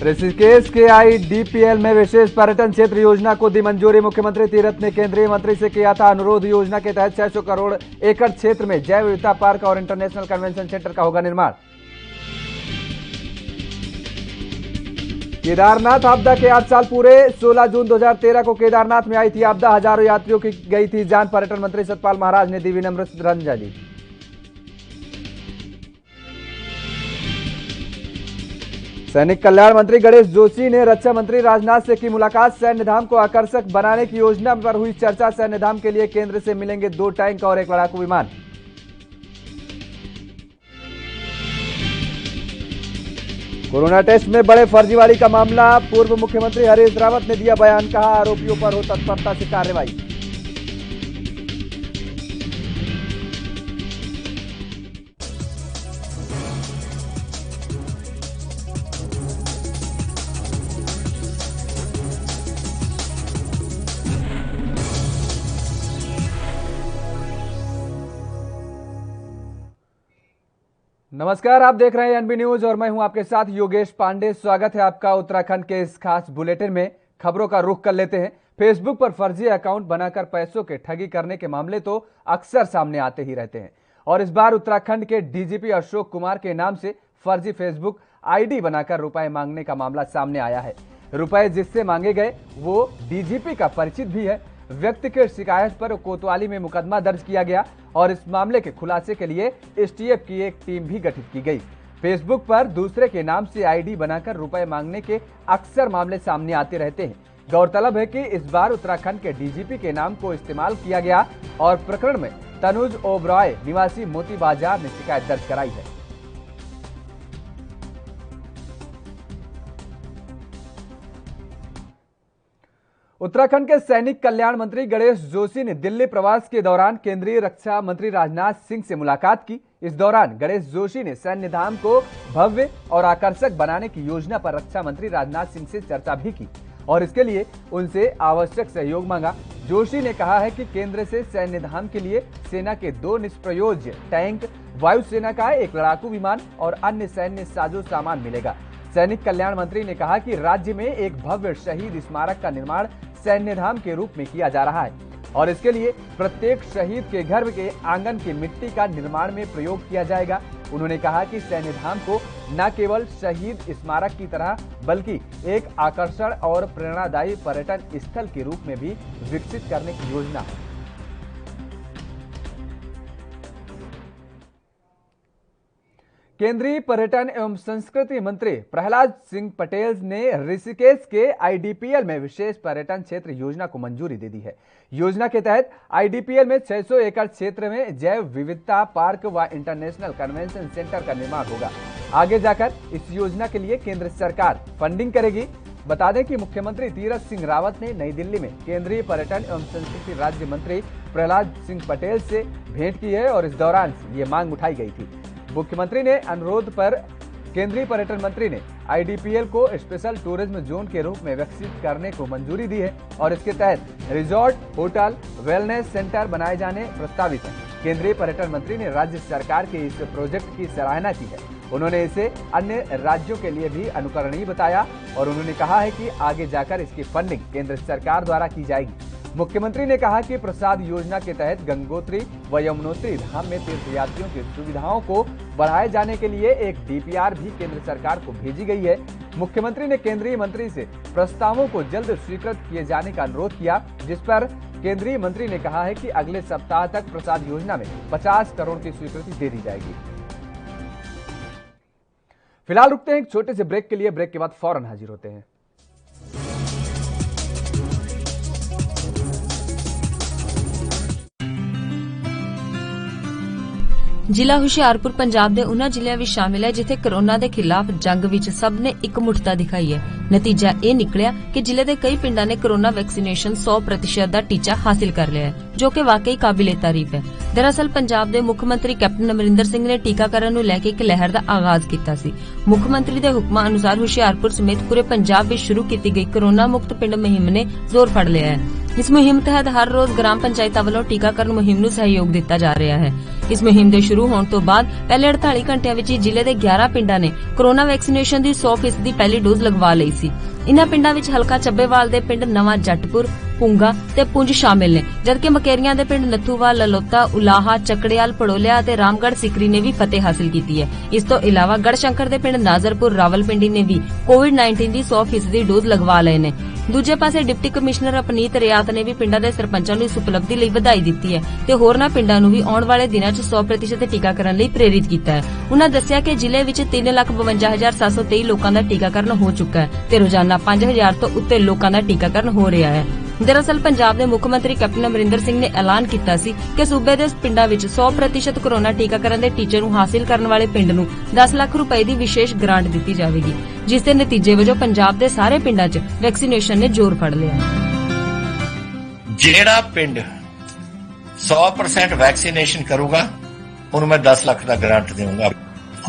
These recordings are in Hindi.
ऋषिकेश के आईडीपीएल में विशेष पर्यटन क्षेत्र योजना को दी मंजूरी। मुख्यमंत्री तीरथ ने केंद्रीय मंत्री से किया था अनुरोध। योजना के तहत 600 करोड़ एकड़ क्षेत्र में जैव विविधता पार्क और इंटरनेशनल कन्वेंशन सेंटर का होगा निर्माण। केदारनाथ आपदा के 8 साल पूरे। 16 जून 2013 को केदारनाथ में आई थी आपदा। हजारों यात्रियों की गई थी जान। पर्यटन मंत्री सतपाल महाराज ने दी विनम्र श्रद्धांजलि। सैनिक कल्याण मंत्री गणेश जोशी ने रक्षा मंत्री राजनाथ से की मुलाकात। सैन्य धाम को आकर्षक बनाने की योजना पर हुई चर्चा। सैन्य धाम के लिए केंद्र से मिलेंगे 2 टैंक और 1 लड़ाकू विमान। कोरोना टेस्ट में बड़े फर्जीवाड़ी का मामला। पूर्व मुख्यमंत्री हरीश रावत ने दिया बयान। कहा आरोपियों पर हो तत्परता से कार्रवाई। नमस्कार, आप देख रहे हैं एनबी न्यूज और मैं हूं आपके साथ योगेश पांडे। स्वागत है आपका उत्तराखंड के इस खास बुलेटिन में। खबरों का रुख कर लेते हैं। फेसबुक पर फर्जी अकाउंट बनाकर पैसों के ठगी करने के मामले तो अक्सर सामने आते ही रहते हैं और इस बार उत्तराखंड के डीजीपी अशोक कुमार के नाम से फर्जी फेसबुक आईडी बनाकर रुपए मांगने का मामला सामने आया है। रुपए जिससे मांगे गए वो डीजीपी का परिचित भी है। व्यक्ति के शिकायत पर कोतवाली में मुकदमा दर्ज किया गया और इस मामले के खुलासे के लिए एसटीएफ की एक टीम भी गठित की गई। फेसबुक पर दूसरे के नाम से आईडी बनाकर रुपए मांगने के अक्सर मामले सामने आते रहते हैं। गौरतलब है कि इस बार उत्तराखंड के डीजीपी के नाम को इस्तेमाल किया गया और प्रकरण में तनुज ओबराय निवासी मोती बाजार ने शिकायत दर्ज कराई है। उत्तराखंड के सैनिक कल्याण मंत्री गणेश जोशी ने दिल्ली प्रवास के दौरान केंद्रीय रक्षा मंत्री राजनाथ सिंह से मुलाकात की। इस दौरान गणेश जोशी ने सैन्य धाम को भव्य और आकर्षक बनाने की योजना पर रक्षा मंत्री राजनाथ सिंह से चर्चा भी की और इसके लिए उनसे आवश्यक सहयोग मांगा। जोशी ने कहा है कि केंद्र से सैन्य धाम के लिए सेना के 2 निष्प्रयोज्य टैंक, वायुसेना का 1 लड़ाकू विमान और अन्य सैन्य साजो सामान मिलेगा। सैनिक कल्याण मंत्री ने कहा कि राज्य में एक भव्य शहीद स्मारक का निर्माण सैन्य धाम के रूप में किया जा रहा है और इसके लिए प्रत्येक शहीद के घर के आंगन की मिट्टी का निर्माण में प्रयोग किया जाएगा। उन्होंने कहा कि सैन्य धाम को न केवल शहीद स्मारक की तरह बल्कि एक आकर्षण और प्रेरणादायी पर्यटन स्थल के रूप में भी विकसित करने की योजना है। केंद्रीय पर्यटन एवं संस्कृति मंत्री प्रहलाद सिंह पटेल ने ऋषिकेश के आईडीपीएल में विशेष पर्यटन क्षेत्र योजना को मंजूरी दे दी है। योजना के तहत आईडीपीएल में 600 एकड़ क्षेत्र में जैव विविधता पार्क व इंटरनेशनल कन्वेंशन सेंटर का निर्माण होगा। आगे जाकर इस योजना के लिए केंद्र सरकार फंडिंग करेगी। बता दें कि मुख्यमंत्री तीरथ सिंह रावत ने नई दिल्ली में केंद्रीय पर्यटन एवं संस्कृति राज्य मंत्री प्रहलाद सिंह पटेल से भेंट की है और इस दौरान ये मांग उठाई गई थी। मुख्यमंत्री ने अनुरोध पर केंद्रीय पर्यटन मंत्री ने आईडीपीएल को स्पेशल टूरिज्म जोन के रूप में विकसित करने को मंजूरी दी है और इसके तहत रिजॉर्ट, होटल, वेलनेस सेंटर बनाए जाने प्रस्तावित है। केंद्रीय पर्यटन मंत्री ने राज्य सरकार के इस प्रोजेक्ट की सराहना की है। उन्होंने इसे अन्य राज्यों के लिए भी अनुकरणीय बताया और उन्होंने कहा है कि आगे जाकर इसकी फंडिंग केंद्र सरकार द्वारा की जाएगी। मुख्यमंत्री ने कहा कि प्रसाद योजना के तहत गंगोत्री व यमुनोत्री धाम में तीर्थयात्रियों की सुविधाओं को बढ़ाए जाने के लिए एक डीपीआर भी केंद्र सरकार को भेजी गई है। मुख्यमंत्री ने केंद्रीय मंत्री से प्रस्तावों को जल्द स्वीकृत किए जाने का अनुरोध किया, जिस पर केंद्रीय मंत्री ने कहा है कि अगले सप्ताह तक प्रसाद योजना में 50 करोड़ की स्वीकृति दे दी जाएगी। फिलहाल रुकते हैं एक छोटे से ब्रेक के लिए। ब्रेक के बाद फौरन हाजिर होते हैं। ਜ਼ਿਲ੍ਹਾ ਹੁਸ਼ਿਆਰਪੁਰ ਪੰਜਾਬ ਦੇ ਉਹਨਾਂ ਜ਼ਿਲ੍ਹਿਆਂ ਵਿੱਚ ਸ਼ਾਮਿਲ ਹੈ ਜਿੱਥੇ ਕਰੋਨਾ ਦੇ ਖਿਲਾਫ ਜੰਗ ਵਿੱਚ ਸਭ ਨੇ ਇਕਮੁੱਠਤਾ ਦਿਖਾਈ ਹੈ। ਨਤੀਜਾ ਇਹ ਨਿਕਲਿਆ ਕਿ ਜ਼ਿਲ੍ਹੇ ਦੇ ਕਈ ਪਿੰਡਾਂ ਨੇ ਕਰੋਨਾ ਵੈਕਸੀਨੇਸ਼ਨ 100% ਦਾ ਟੀਚਾ ਹਾਸਿਲ ਕਰ ਲਿਆ ਹੈ, ਜੋ ਕਿ ਵਾਕਈ ਕਾਬਿਲੇ ਤਾਰੀਫ ਹੈ। ਦਰਅਸਲ ਪੰਜਾਬ ਦੇ ਮੁੱਖ ਮੰਤਰੀ ਕੈਪਟਨ ਅਮਰਿੰਦਰ ਸਿੰਘ ਨੇ ਟੀਕਾਕਰਨ ਨੂੰ ਲੈ ਕੇ ਇੱਕ ਲਹਿਰ ਦਾ ਆਗਾਜ਼ ਕੀਤਾ ਸੀ। ਮੁੱਖ ਮੰਤਰੀ ਦੇ ਹੁਕਮਾਂ ਅਨੁਸਾਰ ਹੁਸ਼ਿਆਰਪੁਰ ਸਮੇਤ ਪੂਰੇ ਪੰਜਾਬ ਵਿੱਚ ਸ਼ੁਰੂ ਕੀਤੀ ਗਈ ਕਰੋਨਾ ਮੁਕਤ ਪਿੰਡ ਮੁਹਿੰਮ ਨੇ ਜ਼ੋਰ ਫੜ ਲਿਆ ਹੈ। ਇਸ ਮੁਹਿੰਮ ਤਹਿਤ ਹਰ ਰੋਜ਼ ਗ੍ਰਾਮ ਪੰਚਾਇਤਾਂ ਵੱਲੋਂ ਟੀਕਾਕਰਨ ਮੁਹਿੰਮ ਨੂੰ ਸਹਿਯੋਗ ਦਿੱਤਾ ਜਾ ਰਿਹਾ ਹੈ। ਇਸ ਮੁਹਿੰਮ ਦੇ ਸ਼ੁਰੂ ਹੋਣ ਤੋਂ ਬਾਅਦ ਪਹਿਲੇ 48 ਘੰਟਿਆਂ ਵਿੱਚ ਹੀ ਜ਼ਿਲ੍ਹੇ ਦੇ 11 ਪਿੰਡਾਂ ਨੇ ਕੋਰੋਨਾ ਵੈਕਸੀਨੇਸ਼ਨ ਦੀ 100% ਦੀ ਪਹਿਲੀ ਡੋਜ਼ ਲਗਵਾ ਲਈ ਸੀ। ਇਨ੍ਹਾਂ ਪਿੰਡਾਂ ਵਿੱਚ ਹਲਕਾ ਚੱਬੇਵਾਲ ਦੇ ਪਿੰਡ ਨਵਾਂ ਜੱਟਪੁਰ, ਪੁੰਗਾ ਤੇ ਪੁੰਜ ਸ਼ਾਮਿਲ ਨੇ, ਜਦਕਿ ਮਕੇਰੀਆਂ ਦੇ ਪਿੰਡ ਨੱਥੂਵਾਲ, ਲਲੋਤਾ, ਉਲਾਹਾ, ਚੱਕੜਿਆਲ, ਪੜੋਲਿਆ ਅਤੇ ਰਾਮਗੜ੍ਹ ਸਿਕਰੀ ਨੇ ਵੀ ਫਤਿਹ ਹਾਸਲ ਕੀਤੀ ਹੈ। ਇਸ ਤੋਂ ਇਲਾਵਾ ਗੜਸ਼ੰਕਰ ਦੇ ਪਿੰਡ ਨਾਜ਼ਰਪੁਰ, ਰਾਵਲਪਿੰਡੀ ਨੇ ਵੀ ਕੋਵਿਡ-19 ਦੀ 100% ਦੀ ਡੋਜ਼ ਲਗਵਾ ਲਏ ਨੇ। ਦੂਜੇ ਪਾਸੇ ਡਿਪਟੀ ਕਮਿਸ਼ਨਰ ਅਪਨੀਤ ਰਿਆਤ ਨੇ ਵੀ ਪਿੰਡਾਂ ਦੇ ਸਰਪੰਚਾਂ ਨੂੰ ਇਸ ਉਪਲਬਧੀ ਲਈ ਵਧਾਈ ਦਿੱਤੀ ਹੈ ਤੇ ਹੋਰਨਾਂ ਪਿੰਡਾਂ ਨੂੰ ਵੀ ਆਉਣ ਵਾਲੇ ਦਿਨਾਂ 'ਚ 100% ਟੀਕਾਕਰਨ ਲਈ ਪ੍ਰੇਰਿਤ ਕੀਤਾ ਹੈ। ਉਨ੍ਹਾਂ ਦੱਸਿਆ ਕਿ ਜ਼ਿਲ੍ਹੇ ਵਿੱਚ 3,52,723 ਲੋਕਾਂ ਦਾ ਟੀਕਾਕਰਨ ਹੋ ਚੁੱਕਾ ਹੈ ਤੇ ਰੋਜ਼ਾਨਾ 5,000 ਤੋਂ ਉੱਤੇ ਲੋਕਾਂ ਦਾ ਟੀਕਾਕਰਨ ਹੋ ਰਿਹਾ ਹੈ। ਦਰਅਸਲ ਪੰਜਾਬ ਦੇ ਮੁੱਖ ਮੰਤਰੀ ਕੈਪਟਨ ਅਮਰਿੰਦਰ ਸਿੰਘ ਨੇ ਐਲਾਨ ਕੀਤਾ ਸੀ ਕਿ ਸੂਬੇ ਦੇ ਪਿੰਡਾਂ ਵਿੱਚ 100% ਕੋਰੋਨਾ ਟੀਕਾਕਰਨ ਦੇ ਟੀਚੇ ਨੂੰ ਹਾਸਿਲ ਕਰਨ ਵਾਲੇ ਪਿੰਡ ਨੂੰ 10 ਲੱਖ ਰੁਪਏ ਦੀ ਵਿਸ਼ੇਸ਼ ਗ੍ਰਾਂਟ ਦਿੱਤੀ ਜਾਵੇਗੀ, ਜਿਸ ਦੇ ਨਤੀਜੇ ਵਜੋਂ ਪੰਜਾਬ ਦੇ ਸਾਰੇ ਪਿੰਡਾਂ 'ਚ ਵੈਕਸੀਨੇਸ਼ਨ ਨੇ ਜ਼ੋਰ ਫੜ ਲਿਆ। ਜਿਹੜਾ ਪਿੰਡ 100% ਵੈਕਸੀਨੇਸ਼ਨ ਕਰੂਗਾ ਉਹਨੂੰ ਮੈਂ 10 ਲੱਖ ਦਾ ਗ੍ਰਾਂਟ ਦੇਵਾਂਗਾ।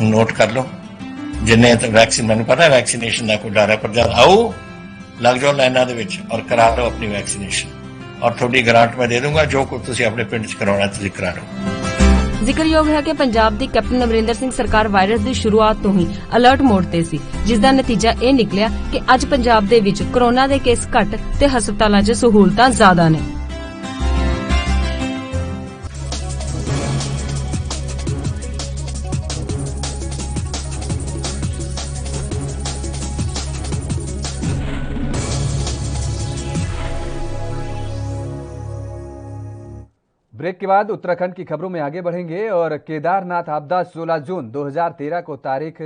ਨੋਟ ਕਰ ਲਓ, ਜਿੰਨੇ ਵੈਕਸੀਨ, ਮੈਨੂੰ ਪਤਾ ਹੈ ਵੈਕਸੀਨੇਸ਼ਨ ਦਾ ਕੋਈ ਡਰ ਹੈ, ਪਰ ਜਦ ਆਓ ਲੱਗ ਜਾਓ ਲਾਈਨਾਂ ਦੇ ਵਿੱਚ ਔਰ ਕਰਾ ਲਓ ਆਪਣੀ ਵੈਕਸੀਨੇਸ਼ਨ ਔਰ ਤੁਹਾਡੀ ਗ੍ਰਾਂਟ ਮੈਂ ਦੇ ਦੂੰਗਾ। ਜੋ ਕੁਝ ਤੁਸੀਂ ਆਪਣੇ ਪਿੰਡ 'ਚ ਕਰਾਉਣਾ ਤੁਸੀਂ ਕਰਾ ਲਓ। ਜ਼ਿਕਰਯੋਗ ਹੈ ਕਿ ਪੰਜਾਬ ਦੀ ਕੈਪਟਨ ਅਮਰਿੰਦਰ ਸਿੰਘ ਸਰਕਾਰ ਵਾਇਰਸ ਦੀ ਸ਼ੁਰੂਆਤ ਤੋਂ ਹੀ ਅਲਰਟ ਮੋਡ ਤੇ ਸੀ, ਜਿਸ ਦਾ ਨਤੀਜਾ ਇਹ ਨਿਕਲਿਆ ਕਿ ਅੱਜ ਪੰਜਾਬ ਦੇ ਵਿੱਚ ਕੋਰੋਨਾ ਦੇ ਕੇਸ ਘੱਟ ਤੇ ਹਸਪਤਾਲਾਂ 'ਚ ਸਹੂਲਤਾਂ ਜ਼ਿਆਦਾ ਨੇ। ब्रेक के बाद उत्तराखंड की खबरों में आगे बढ़ेंगे और केदारनाथ आपदा 16 जून 2013 को तारीख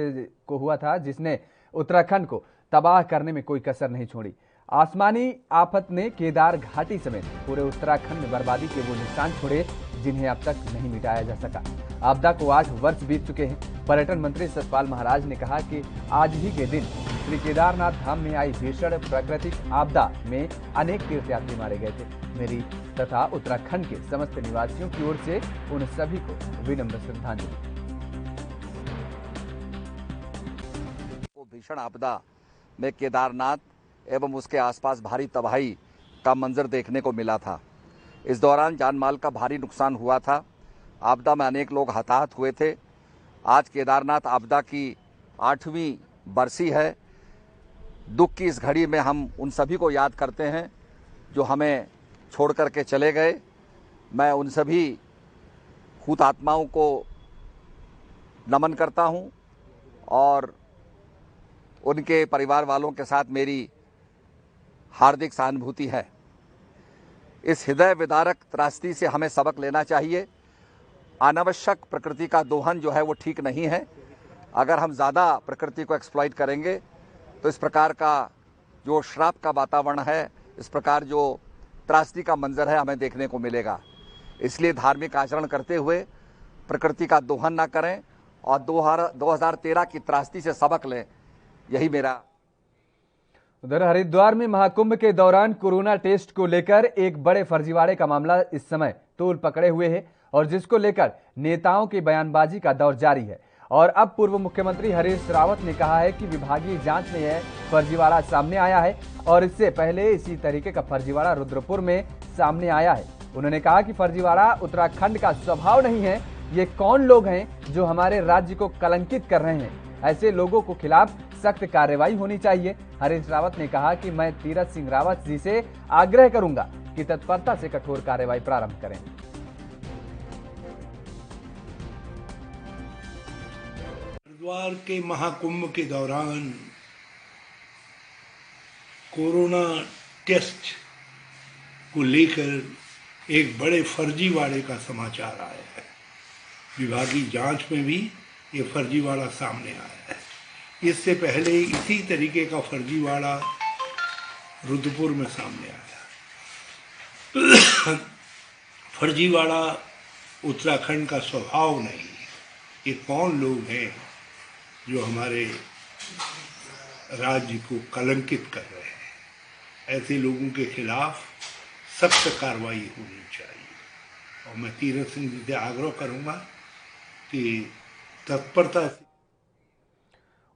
को हुआ था, जिसने उत्तराखंड को तबाह करने में कोई कसर नहीं छोड़ी। आसमानी आफत ने केदार घाटी समेत पूरे उत्तराखंड में बर्बादी के वो निशान छोड़े जिन्हें अब तक नहीं मिटाया जा सका। आपदा को आज वर्ष बीत चुके हैं। पर्यटन मंत्री सतपाल महाराज ने कहा कि आज ही के दिन श्री केदारनाथ धाम में आई भीषण प्राकृतिक आपदा में अनेक तीर्थयात्री मारे गए थे। मेरी तथा उत्तराखंड के समस्त निवासियों की ओर से उन सभी को विनम्र श्रद्धांजलि। भीषण आपदा में केदारनाथ एवं उसके आसपास भारी तबाही का मंजर देखने को मिला था। इस दौरान जान माल का भारी नुकसान हुआ था। आपदा में अनेक लोग हताहत हुए थे। आज केदारनाथ आपदा की 8वीं बरसी है। दुख की इस घड़ी में हम उन सभी को याद करते हैं जो हमें छोड़ करके चले गए। मैं उन सभी हुतात्माओं को नमन करता हूं और उनके परिवार वालों के साथ मेरी हार्दिक सहानुभूति है। इस हृदय विदारक त्रासदी से हमें सबक लेना चाहिए। अनावश्यक प्रकृति का दोहन जो है वो ठीक नहीं है। अगर हम ज़्यादा प्रकृति को एक्सप्लॉइट करेंगे तो इस प्रकार का जो श्राप का वातावरण है, इस प्रकार जो त्रासदी का मंजर है, हमें देखने को मिलेगा। इसलिए धार्मिक आचरण करते हुए प्रकृति का दोहन ना करें और 2013 की त्रासदी से सबक लें, यही मेरा। उधर हरिद्वार में महाकुंभ के दौरान कोरोना टेस्ट को लेकर एक बड़े फर्जीवाड़े का मामला इस समय तूल पकड़े हुए है और जिसको लेकर नेताओं की बयानबाजी का दौर जारी है। और अब पूर्व मुख्यमंत्री हरीश रावत ने कहा है कि विभागीय जांच में यह फर्जीवाड़ा सामने आया है और इससे पहले इसी तरीके का फर्जीवाड़ा रुद्रपुर में सामने आया है। उन्होंने कहा कि फर्जीवाड़ा उत्तराखंड का स्वभाव नहीं है। ये कौन लोग हैं जो हमारे राज्य को कलंकित कर रहे हैं? ऐसे लोगों को खिलाफ सख्त कार्रवाई होनी चाहिए। हरीश रावत ने कहा कि मैं तीरथ सिंह रावत जी से आग्रह करूंगा कि तत्परता से कठोर कार्रवाई प्रारंभ करें। हरिद्वार के महाकुंभ के दौरान कोरोना टेस्ट को लेकर एक बड़े फर्जीवाड़े का समाचार आया है। विभागीय जांच में भी ये फर्जीवाड़ा सामने आया है। इससे पहले इसी तरीके का फर्जीवाड़ा रुद्रपुर में सामने आया। फर्जीवाड़ा उत्तराखंड का स्वभाव नहीं। ये कौन लोग हैं जो हमारे राज्य को कलंकित कर रहे हैं? ऐसे लोगों के खिलाफ सख्त कार्रवाई होनी चाहिए और मैं तीरथ सिंह जी से आग्रह करूंगा कि तत्परता से।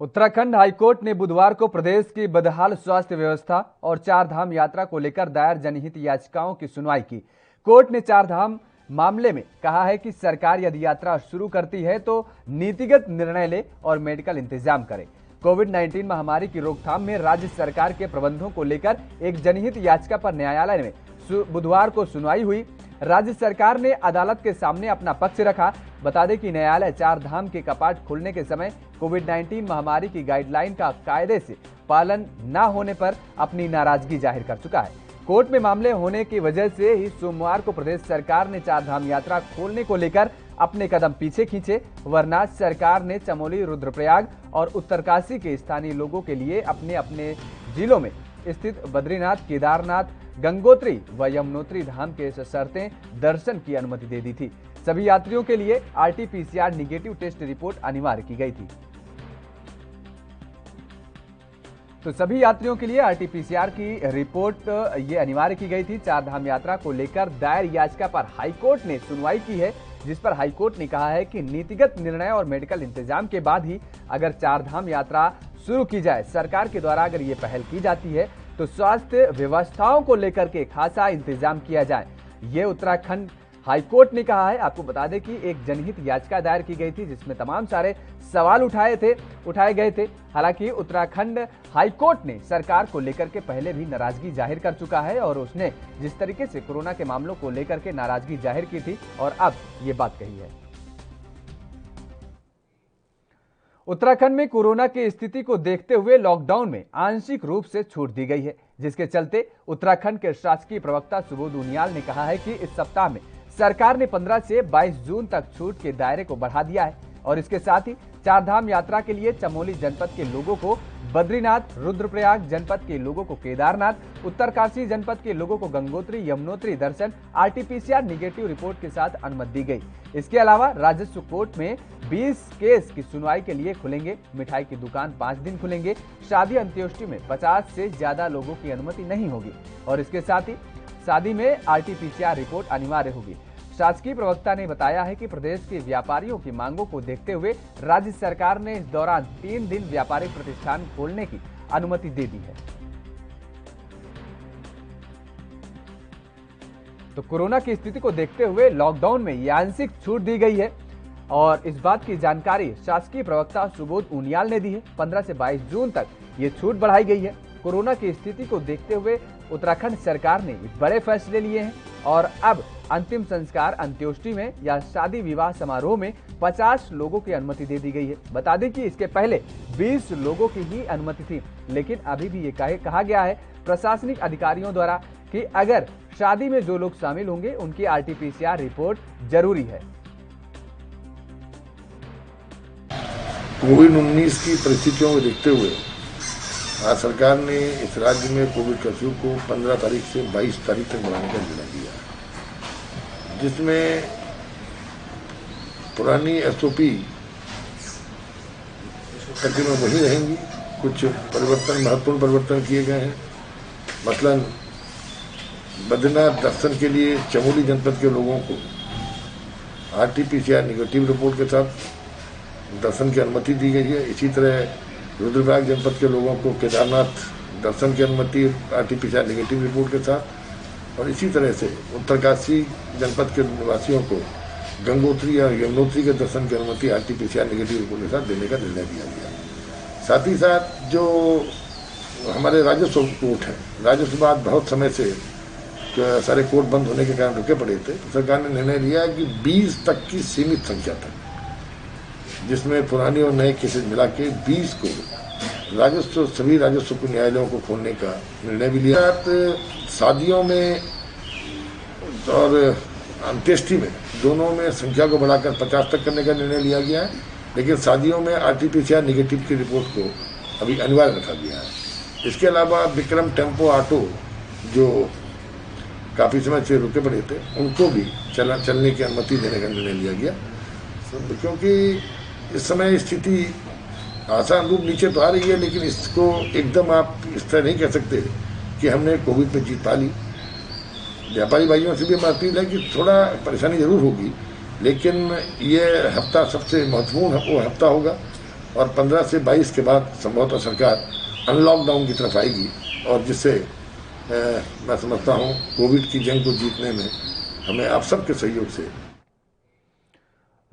उत्तराखंड हाईकोर्ट ने बुधवार को प्रदेश की बदहाल स्वास्थ्य व्यवस्था और चार धाम यात्रा को लेकर दायर जनहित याचिकाओं की सुनवाई की। कोर्ट ने चार धाम मामले में कहा है कि सरकार यदि यात्रा शुरू करती है तो नीतिगत निर्णय ले और मेडिकल इंतजाम करे। कोविड-19 महामारी की रोकथाम में राज्य सरकार के प्रबंधों को लेकर एक जनहित याचिका पर न्यायालय में बुधवार को सुनवाई हुई। राज्य सरकार ने अदालत के सामने अपना पक्ष रखा। बता दें कि न्यायालय चार धाम के कपाट खुलने के समय कोविड-19 महामारी की गाइडलाइन का कायदे से पालन न होने पर अपनी नाराजगी जाहिर कर चुका है। कोर्ट में मामले होने की वजह से ही सोमवार को प्रदेश सरकार ने चार धाम यात्रा खोलने को लेकर अपने कदम पीछे खींचे, वरना सरकार ने चमोली, रुद्रप्रयाग और उत्तरकाशी के स्थानीय लोगों के लिए अपने अपने जिलों में स्थित बद्रीनाथ, केदारनाथ, गंगोत्री व यमुनोत्री धाम के सशर्ते दर्शन की अनुमति दे दी थी। सभी यात्रियों के लिए RT-PCR निगेटिव टेस्ट रिपोर्ट अनिवार्य की गई थी। तो सभी यात्रियों के लिए RT-PCR की रिपोर्ट ये अनिवार्य की गई थी। चार धाम यात्रा को लेकर दायर याचिका पर हाईकोर्ट ने सुनवाई की है, जिस पर हाईकोर्ट ने कहा है कि नीतिगत निर्णय और मेडिकल इंतजाम के बाद ही अगर चार धाम यात्रा शुरू की जाए, सरकार के द्वारा अगर ये पहल की जाती है तो स्वास्थ्य व्यवस्थाओं को लेकर के खासा इंतजाम किया जाए। ये उत्तराखंड हाईकोर्ट ने कहा है। आपको बता दें कि एक जनहित याचिका दायर की गई थी जिसमें तमाम सारे सवाल उठाए गए थे। हालांकि उत्तराखंड हाईकोर्ट ने सरकार को लेकर के पहले भी नाराजगी जाहिर कर चुका है और उसने जिस तरीके से कोरोना के मामलों को लेकर के नाराजगी जाहिर की थी और अब ये बात कही है। उत्तराखंड में कोरोना की स्थिति को देखते हुए लॉकडाउन में आंशिक रूप से छूट दी गई है, जिसके चलते उत्तराखंड के शासकीय प्रवक्ता सुबोध उनियाल ने कहा है कि इस सप्ताह में सरकार ने 15 से 22 जून तक छूट के दायरे को बढ़ा दिया है और इसके साथ ही चार धाम यात्रा के लिए चमोली जनपद के लोगों को बद्रीनाथ, रुद्रप्रयाग जनपद के लोगों को केदारनाथ, उत्तरकाशी जनपद के लोगों को गंगोत्री, यमुनोत्री दर्शन RT-PCR निगेटिव रिपोर्ट के साथ अनुमति दी गई। इसके अलावा राजस्व कोर्ट में 20 केस की सुनवाई के लिए खुलेंगे। मिठाई की दुकान 5 दिन खुलेंगे। शादी अंत्येष्टि में 50 से ज्यादा लोगों की अनुमति नहीं होगी और इसके साथ ही शादी में RT-PCR रिपोर्ट अनिवार्य होगी। शासकीय प्रवक्ता ने बताया है कि प्रदेश के व्यापारियों की मांगों को देखते हुए राज्य सरकार ने इस दौरान 3 दिन व्यापारिक प्रतिष्ठान खोलने की अनुमति दे दी है। तो कोरोना की स्थिति को देखते हुए लॉकडाउन में ये आंशिक छूट दी गई है और इस बात की जानकारी शासकीय प्रवक्ता सुबोध उनियाल ने दी है। 15 से 22 जून तक ये छूट बढ़ाई गई है। कोरोना की स्थिति को देखते हुए उत्तराखंड सरकार ने बड़े फैसले लिए हैं और अब अंतिम संस्कार अंत्येष्टि में या शादी विवाह समारोह में 50 लोगों की अनुमति दे दी गई है। बता दें कि इसके पहले 20 लोगों की ही अनुमति थी, लेकिन अभी भी ये कहा गया है प्रशासनिक अधिकारियों द्वारा कि अगर शादी में जो लोग शामिल होंगे उनकी RT-PCR रिपोर्ट जरूरी है। कोविड-19 की परिस्थितियों को देखते हुए आज सरकार ने इस राज्य में कोविड कर्फ्यू को 15 तारीख से 22 तारीख तक बढ़ाने का निर्णय लिया, जिसमें पुरानी SOP तकरीबन वही रहेंगी। कुछ महत्वपूर्ण परिवर्तन किए गए हैं। मसलन बद्रीनाथ दर्शन के लिए चमोली जनपद के लोगों को RT-PCR निगेटिव रिपोर्ट के साथ दर्शन की अनुमति दी गई है। इसी तरह रुद्रप्रयाग जनपद के लोगों को केदारनाथ दर्शन की अनुमति RT-PCR निगेटिव रिपोर्ट के साथ और इसी तरह से उत्तरकाशी जनपद के निवासियों को गंगोत्री या यमुनोत्री के दर्शन की अनुमति RT-PCR निगेटिव रिपोर्ट के साथ देने का निर्णय लिया गया। साथ ही साथ जो हमारे राजस्व कोर्ट हैं, राजस्व बाद बहुत समय से सारे कोर्ट बंद होने के कारण रुके पड़े थे, तो सरकार ने निर्णय लिया कि 20 तक की सीमित संख्या तक, जिसमें पुराने और नए केसेस मिला के 20 को सभी राजस्व को न्यायालयों को खोलने का निर्णय भी लिया। शादियों में और अंत्येष्टि में दोनों में संख्या को बढ़ाकर 50 तक करने का निर्णय लिया गया है, लेकिन शादियों में RT-PCR निगेटिव की रिपोर्ट को अभी अनिवार्य रखा गया है। इसके अलावा विक्रम टेम्पो ऑटो जो काफ़ी समय से रुके पड़े थे, उनको भी चलने की अनुमति देने का निर्णय लिया गया, क्योंकि इस समय स्थिति आसान रूप नीचे तो आ रही है, लेकिन इसको एकदम आप इस तरह नहीं कह सकते कि हमने कोविड में जीत पा ली। व्यापारी भाइयों से भी हमारी अपील है कि थोड़ा परेशानी जरूर होगी, लेकिन ये हफ्ता सबसे महत्वपूर्ण वो हफ्ता होगा और 15 से 22 के बाद संभवतः सरकार अनलॉकडाउन की तरफ आएगी और जिससे मैं समझता हूँ कोविड की जंग को जीतने में हमें आप सबके सहयोग से।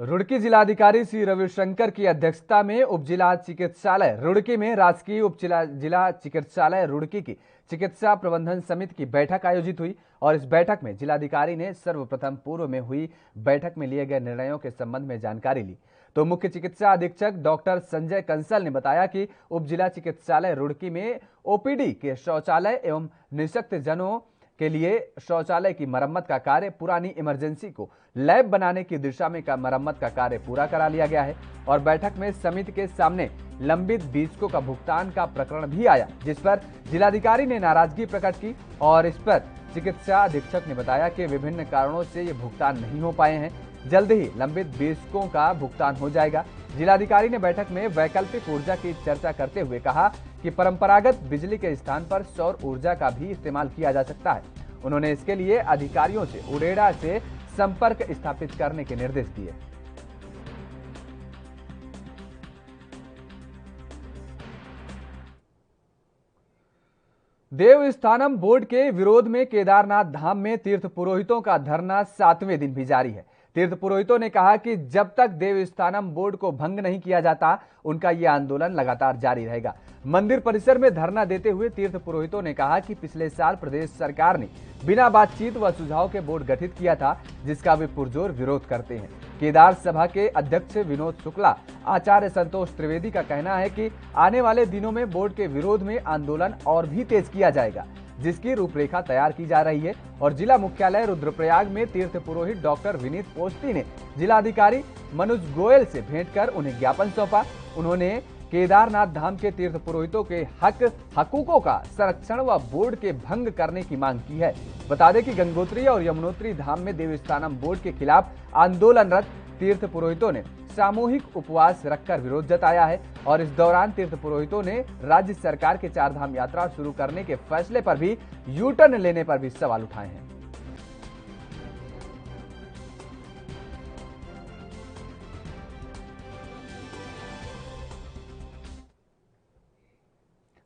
रुड़की जिलाधिकारी श्री रविशंकर की अध्यक्षता में उपजिला चिकित्सालय रुड़की में राजकीय जिला चिकित्सालय रुड़की की चिकित्सा प्रबंधन समिति की बैठक आयोजित हुई और इस बैठक में जिलाधिकारी ने सर्वप्रथम पूर्व में हुई बैठक में लिए गए निर्णयों के संबंध में जानकारी ली। तो मुख्य चिकित्सा अधीक्षक डॉक्टर संजय कंसल ने बताया कि उपजिला चिकित्सालय रुड़की में ओपीडी के शौचालय एवं निःशक्त जनों के लिए शौचालय की मरम्मत का कार्य, पुरानी इमरजेंसी को लैब बनाने की दिशा में का मरम्मत का कार्य पूरा करा लिया गया है। और बैठक में समिति के सामने लंबित बीजकों का भुगतान का प्रकरण भी आया, जिस पर जिलाधिकारी ने नाराजगी प्रकट की और इस पर चिकित्सा अधीक्षक ने बताया कि विभिन्न कारणों से ये भुगतान नहीं हो पाए हैं, जल्द ही लंबित बीजकों का भुगतान हो जाएगा। जिलाधिकारी ने बैठक में वैकल्पिक ऊर्जा की चर्चा करते हुए कहा कि परंपरागत बिजली के स्थान पर सौर ऊर्जा का भी इस्तेमाल किया जा सकता है। उन्होंने इसके लिए अधिकारियों से उरेडा से संपर्क स्थापित करने के निर्देश दिए। देवस्थानम बोर्ड के विरोध में केदारनाथ धाम में तीर्थ पुरोहितों का धरना 7वें दिन भी जारी है। तीर्थ पुरोहितों ने कहा कि जब तक देवस्थानम बोर्ड को भंग नहीं किया जाता, उनका यह आंदोलन लगातार जारी रहेगा। मंदिर परिसर में धरना देते हुए तीर्थ पुरोहितों ने कहा कि पिछले साल प्रदेश सरकार ने बिना बातचीत व सुझाव के बोर्ड गठित किया था, जिसका वे पुरजोर विरोध करते हैं। केदार सभा के अध्यक्ष विनोद शुक्ला, आचार्य संतोष त्रिवेदी का कहना है कि आने वाले दिनों में बोर्ड के विरोध में आंदोलन और भी तेज किया जाएगा, जिसकी रूपरेखा तैयार की जा रही है। और जिला मुख्यालय रुद्रप्रयाग में तीर्थ पुरोहित डॉक्टर विनीत पोस्ती ने जिलाधिकारी मनोज गोयल से भेंट कर उन्हें ज्ञापन सौंपा। उन्होंने केदारनाथ धाम के तीर्थ पुरोहितों के हकूकों का संरक्षण व बोर्ड के भंग करने की मांग की है। बता दें कि गंगोत्री और यमुनोत्री धाम में देवस्थानम बोर्ड के खिलाफ आंदोलनरत तीर्थ पुरोहितों ने सामूहिक उपवास रखकर विरोध जताया है और इस दौरान तीर्थ पुरोहितों ने राज्य सरकार के 4 धाम यात्रा शुरू करने के फैसले पर भी यू टर्न लेने पर भी सवाल उठाए हैं।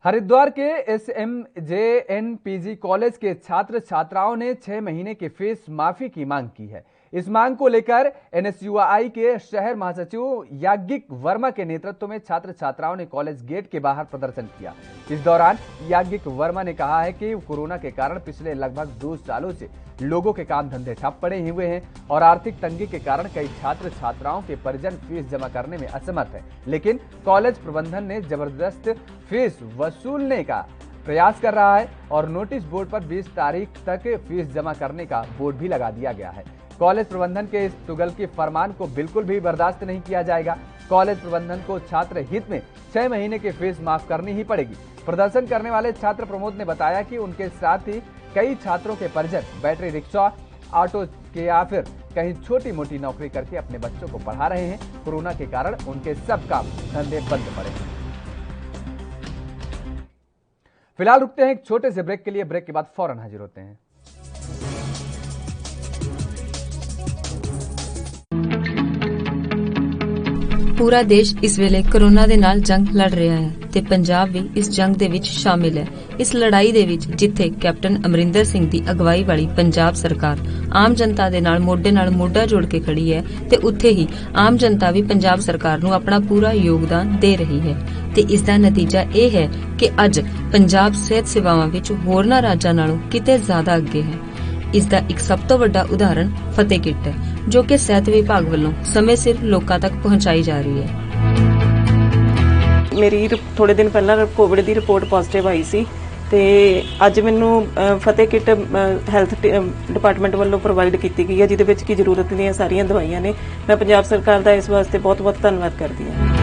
हरिद्वार के SMJNPG कॉलेज के छात्र छात्राओं ने 6 महीने के फीस माफी की मांग की है। इस मांग को लेकर NSUI के शहर महासचिव याज्ञिक वर्मा के नेतृत्व में छात्र छात्राओं ने कॉलेज गेट के बाहर प्रदर्शन किया। इस दौरान याज्ञिक वर्मा ने कहा है कि कोरोना के कारण पिछले लगभग 2 सालों से लोगों के काम धंधे ठप पड़े हुए हैं और आर्थिक तंगी के कारण कई छात्र छात्राओं के परिजन फीस जमा करने में असमर्थ है। लेकिन कॉलेज प्रबंधन ने जबरदस्त फीस वसूलने का प्रयास कर रहा है और नोटिस बोर्ड पर 20 तारीख तक फीस जमा करने का बोर्ड भी लगा दिया गया है। कॉलेज प्रबंधन के इस तुगलकी फरमान को बिल्कुल भी बर्दाश्त नहीं किया जाएगा। कॉलेज प्रबंधन को छात्र हित में 6 महीने की फीस माफ करनी ही पड़ेगी। प्रदर्शन करने वाले छात्र प्रमोद ने बताया कि उनके साथ ही कई छात्रों के परिजन बैटरी रिक्शा, ऑटो के या फिर कहीं छोटी मोटी नौकरी करके अपने बच्चों को पढ़ा रहे हैं। कोरोना के कारण उनके सब काम धंधे बंद पड़े हैं। फिलहाल रुकते हैं एक छोटे से ब्रेक के लिए। ब्रेक के बाद फौरन हाजिर होते हैं। पूरा देश इस ਵੇਲੇ ਕੋਰੋਨਾ ਦੇ ਨਾਲ ਜੰਗ ਲੜ ਰਿਹਾ ਹੈ ਤੇ ਪੰਜਾਬ ਵੀ ਇਸ ਜੰਗ ਦੇ ਵਿੱਚ ਸ਼ਾਮਿਲ ਹੈ। ਇਸ ਲੜਾਈ ਦੇ ਵਿੱਚ ਜਿੱਥੇ ਕੈਪਟਨ ਅਮਰਿੰਦਰ ਸਿੰਘ ਦੀ ਅਗਵਾਈ ਵਾਲੀ ਪੰਜਾਬ ਸਰਕਾਰ ਆਮ ਜਨਤਾ ਦੇ ਨਾਲ ਮੋਢਾ ਜੋੜ ਕੇ ਖੜੀ ਹੈ ਤੇ ਉੱਥੇ ਹੀ ਆਮ ਜਨਤਾ ਵੀ ਪੰਜਾਬ ਸਰਕਾਰ ਨੂੰ ਆਪਣਾ ਪੂਰਾ ਯੋਗਦਾਨ ਦੇ ਰਹੀ ਹੈ ਤੇ ਇਸ ਦਾ ਨਤੀਜਾ ਇਹ ਹੈ ਕਿ ਅੱਜ ਪੰਜਾਬ ਸਿਹਤ ਸੇਵਾਵਾਂ ਵਿੱਚ ਹੋਰਨਾਂ ਰਾਜਾਂ ਨਾਲੋਂ ਕਿਤੇ ਜ਼ਿਆਦਾ ਅੱਗੇ ਹੈ। ਇਸ ਦਾ ਇੱਕ ਸਭ ਤੋਂ ਵੱਡਾ ਉਦਾਹਰਣ ਫਤਿਹ ਕਿੱਟ ਹੈ ਜੋ ਕਿ ਸਿਹਤ ਵਿਭਾਗ ਵੱਲੋਂ ਸਮੇਂ ਸਿਰ ਲੋਕਾਂ ਤੱਕ ਪਹੁੰਚਾਈ ਜਾ ਰਹੀ ਹੈ। ਮੇਰੀ ਥੋੜੇ ਦਿਨ ਪਹਿਲਾਂ ਕੋਵਿਡ ਦੀ ਰਿਪੋਰਟ ਪੋਜ਼ਿਟਿਵ ਆਈ ਸੀ ਤੇ ਅੱਜ ਮੈਨੂੰ ਫਤਿਹ ਕਿੱਟ ਹੈਲਥ ਡਿਪਾਰਟਮੈਂਟ ਵੱਲੋਂ ਪ੍ਰੋਵਾਈਡ ਕੀਤੀ ਗਈ ਹੈ ਜਿਹਦੇ ਵਿੱਚ ਕੀ ਜ਼ਰੂਰਤ ਦੀਆਂ ਸਾਰੀਆਂ ਦਵਾਈਆਂ ਨੇ। ਮੈਂ ਪੰਜਾਬ ਸਰਕਾਰ ਦਾ ਇਸ ਵਾਸਤੇ ਬਹੁਤ-ਬਹੁਤ ਧੰਨਵਾਦ ਕਰਦੀ ਹਾਂ।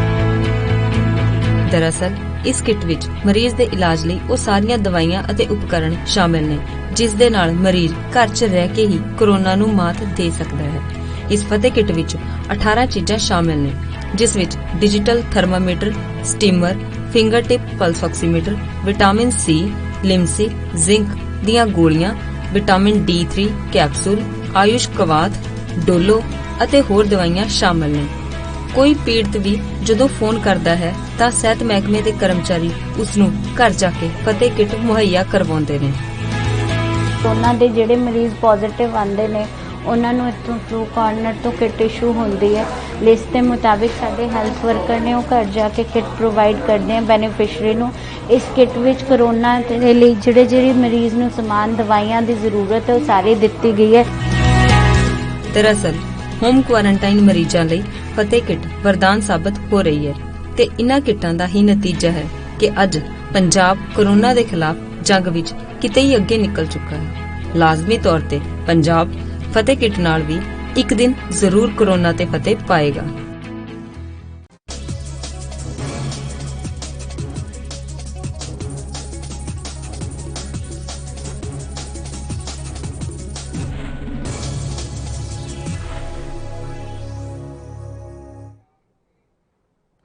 ਦਰਅਸਲ ਇਸ ਕਿੱਟ ਵਿੱਚ ਮਰੀਜ਼ ਦੇ ਇਲਾਜ ਲਈ ਉਹ ਸਾਰੀਆਂ ਦਵਾਈਆਂ ਅਤੇ ਉਪਕਰਨ ਸ਼ਾਮਿਲ ਨੇ ਜਿਸ ਦੇ ਨਾਲ ਮਰੀਜ਼ ਘਰ 'ਚ ਰਹਿ ਕੇ ਹੀ ਕੋਰੋਨਾ ਨੂੰ ਮਾਤ ਦੇ ਸਕਦਾ ਹੈ। ਇਸ ਫਤਿਹ ਕਿੱਟ ਵਿੱਚ 18 ਚੀਜ਼ਾਂ ਸ਼ਾਮਿਲ ਨੇ ਜਿਸ ਵਿੱਚ digital thermometer, steamer, finger tip pulse oximeter, vitamin C, Limcee, zinc ਦੀਆਂ ਗੋਲੀਆਂ, vitamin D3 capsule, Ayush Kwath, Dolo ਅਤੇ ਹੋਰ ਦਵਾਈਆਂ ਸ਼ਾਮਿਲ ਨੇ। ਕੋਈ ਪੀੜਤ ਵੀ ਜਦੋਂ ਫੋਨ ਕਰਦਾ ਹੈ ਤਾਂ ਸਿਹਤ ਮਹਿਕਮੇ ਦੇ ਕਰਮਚਾਰੀ ਉਸ ਨੂੰ ਘਰ ਜਾ ਕੇ ਫਤਿਹ ਕਿੱਟ ਮੁਹੱਈਆ ਕਰਵਾਉਂਦੇ ਨੇ। ਉਹਨਾਂ ਦੇ ਜਿਹੜੇ ਮਰੀਜ਼ ਪੋਜ਼ਿਟਿਵ ਆਉਂਦੇ ਨੇ ਉਹਨਾਂ ਨੂੰ ਇੱਥੋਂ ਟਰੂ ਕਾਰਨਰ ਤੋਂ ਕਿੱਟ ਇਸ਼ੂ ਹੁੰਦੀ ਹੈ। ਲਿਸਟ ਦੇ ਮੁਤਾਬਿਕ ਸਾਡੇ ਹੈਲਥ ਵਰਕਰ ਨੇ ਉਹ ਘਰ ਜਾ ਕੇ ਕਿੱਟ ਪ੍ਰੋਵਾਈਡ ਕਰਦੇ ਆ ਬੈਨੀਫਿਸ਼ਰੀ ਨੂੰ। ਇਸ ਕਿੱਟ ਵਿੱਚ ਕਰੋਨਾ ਦੇ ਲਈ ਜਿਹੜੇ ਮਰੀਜ਼ ਨੂੰ ਸਮਾਨ ਦਵਾਈਆਂ ਦੀ ਜ਼ਰੂਰਤ ਹੈ ਉਹ ਸਾਰੀ ਦਿੱਤੀ ਗਈ ਹੈ। ਦਰਅਸਲ ਹੋਮ ਕੁਆਰੰਟਾਈਨ ਮਰੀਜ਼ਾਂ ਲਈ ਫਤਿਹ ਕਿੱਟ ਵਰਦਾਨ ਸਾਬਤ ਹੋ ਰਹੀ ਹੈ ਤੇ ਇਨ੍ਹਾਂ ਕਿੱਟਾਂ ਦਾ ਹੀ ਨਤੀਜਾ ਹੈ ਕਿ ਅੱਜ ਪੰਜਾਬ ਕੋਰੋਨਾ ਦੇ ਖਿਲਾਫ ਜੰਗ ਵਿੱਚ ਕਿਤੇ ਹੀ ਅੱਗੇ ਨਿਕਲ ਚੁੱਕਾ ਹੈ। ਲਾਜ਼ਮੀ ਤੌਰ ਤੇ ਪੰਜਾਬ ਫਤਿਹ ਕਿੱਟ ਨਾਲ ਵੀ ਇੱਕ ਦਿਨ ਜ਼ਰੂਰ ਕੋਰੋਨਾ ਤੇ ਫਤਿਹ ਪਾਏਗਾ।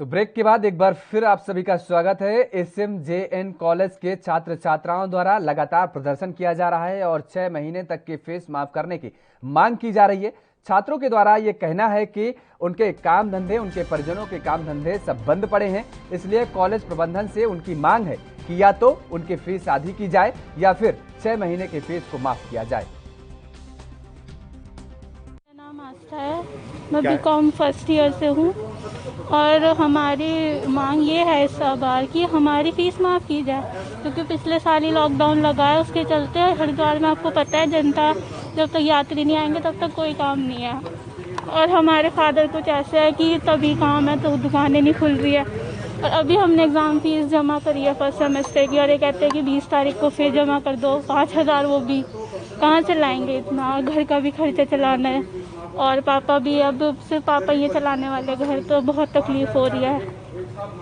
तो ब्रेक के बाद एक बार फिर आप सभी का स्वागत है। SMJN कॉलेज के छात्र छात्राओं द्वारा लगातार प्रदर्शन किया जा रहा है और 6 महीने तक के फीस माफ करने की मांग की जा रही है। छात्रों के द्वारा ये कहना है कि उनके काम धंधे, उनके परिजनों के काम धंधे सब बंद पड़े हैं, इसलिए कॉलेज प्रबंधन से उनकी मांग है कि या तो उनकी फीस आधी की जाए या फिर 6 महीने की फीस को माफ किया जाए। मेरा नाम आस्था है, मैं बीकॉम फर्स्ट ईयर से हूँ और हमारी मांग ये है इस बार कि हमारी फ़ीस माफ़ की जाए, क्योंकि पिछले साल ही लॉकडाउन लगा है। उसके चलते हरिद्वार में आपको पता है जनता जब तक यात्री नहीं आएंगे तब तक कोई काम नहीं है। और हमारे फादर कुछ ऐसे है कि तभी काम है तो दुकानें नहीं खुल रही है। और अभी हमने एग्ज़ाम फ़ीस जमा करी है फर्स्ट सेमेस्टर की और ये कहते हैं कि 20 तारीख को फिर जमा कर दो। 5,000 वो भी कहाँ से लाएंगे इतना, और घर का भी खर्चा चलाना है और पापा भी अब सिर्फ पापा ये चलाने वाले घर, तो बहुत तकलीफ़ हो रही है।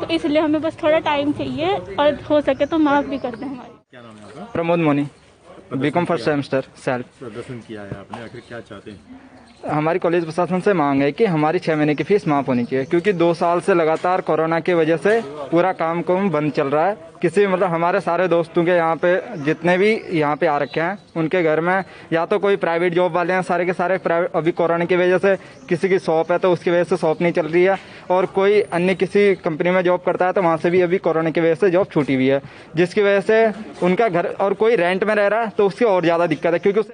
तो इसलिए हमें बस थोड़ा टाइम चाहिए और हो सके तो माफ़ भी कर दें हमारी। क्या नाम है आपका? Pramod Moni, BCom first semester self. प्रदर्शन किया है आपने, आखिर क्या चाहते हैं? हमारी कॉलेज प्रशासन से मांग है कि हमारी 6 महीने की फीस माफ होनी चाहिए, क्योंकि 2 साल से लगातार कोरोना की वजह से पूरा काम बंद चल रहा है। किसी मतलब हमारे सारे दोस्तों के यहाँ पे जितने भी यहाँ पे आ रखे हैं उनके घर में या तो कोई प्राइवेट जॉब वाले हैं, सारे के सारे प्राइवेट, अभी कोरोना की वजह से किसी की शॉप है तो उसकी वजह से शॉप नहीं चल रही है, और कोई अन्य किसी कंपनी में जॉब करता है तो वहाँ से भी अभी कोरोना की वजह से जॉब छूटी हुई है, जिसकी वजह से उनका घर, और कोई रेंट में रह रहा है तो उसकी और ज़्यादा दिक्कत है। क्योंकि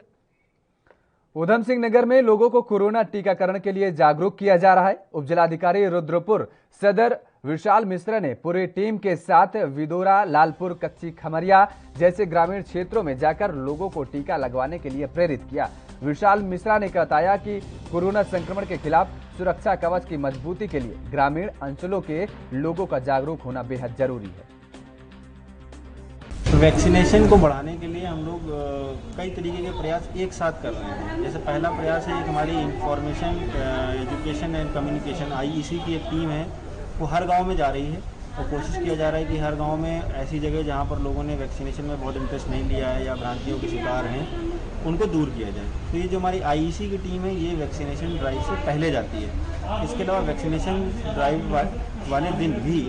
उधम सिंह नगर में लोगों को कोरोना टीकाकरण के लिए जागरूक किया जा रहा है। उपजिलाधिकारी रुद्रपुर सदर विशाल मिश्रा ने पूरी टीम के साथ विदोरा, लालपुर, कच्ची खमरिया जैसे ग्रामीण क्षेत्रों में जाकर लोगों को टीका लगवाने के लिए प्रेरित किया। विशाल मिश्रा ने बताया कि कोरोना संक्रमण के खिलाफ सुरक्षा कवच की मजबूती के लिए ग्रामीण अंचलों के लोगों का जागरूक होना बेहद जरूरी है। वैक्सीनेशन को बढ़ाने के लिए हम लोग कई तरीके के प्रयास एक साथ कर रहे हैं। जैसे पहला प्रयास है, एक हमारी information education and communication IEC की एक टीम है, वो हर गांव में जा रही है और कोशिश किया जा रहा है कि हर गांव में ऐसी जगह जहां पर लोगों ने वैक्सीनेशन में बहुत इंटरेस्ट नहीं लिया है या भ्रांतियों के शिकार हैं, उनको दूर किया जाए। तो ये जो हमारी IEC की टीम है ये वैक्सीनेशन ड्राइव से पहले जाती है। इसके अलावा वैक्सीनेशन ड्राइव वाले दिन भी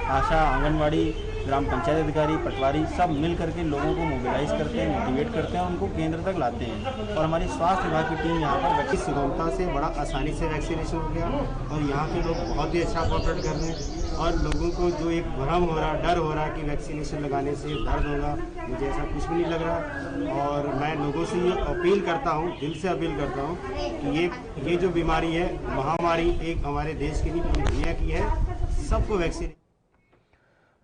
आशा, आंगनबाड़ी, ग्राम पंचायत अधिकारी, पटवारी सब मिल करके लोगों को मोबिलाइज करते हैं, मोटिवेट करते हैं और उनको केंद्र तक लाते हैं। और हमारी स्वास्थ्य विभाग की टीम यहाँ पर इस सुगमता से बड़ा आसानी से वैक्सीनेशन हो गया और यहाँ के लोग बहुत ही अच्छा कोऑपरेट कर रहे हैं। और लोगों को जो एक भ्रम हो रहा, डर हो रहा कि वैक्सीनेशन लगाने से दर्द होगा, मुझे ऐसा कुछ भी नहीं लग रहा। और मैं लोगों से ये अपील करता हूँ, दिल से अपील करता हूँ कि ये जो बीमारी है, महामारी एक हमारे देश की नहीं पूरी दुनिया की है, सबको वैक्सीन।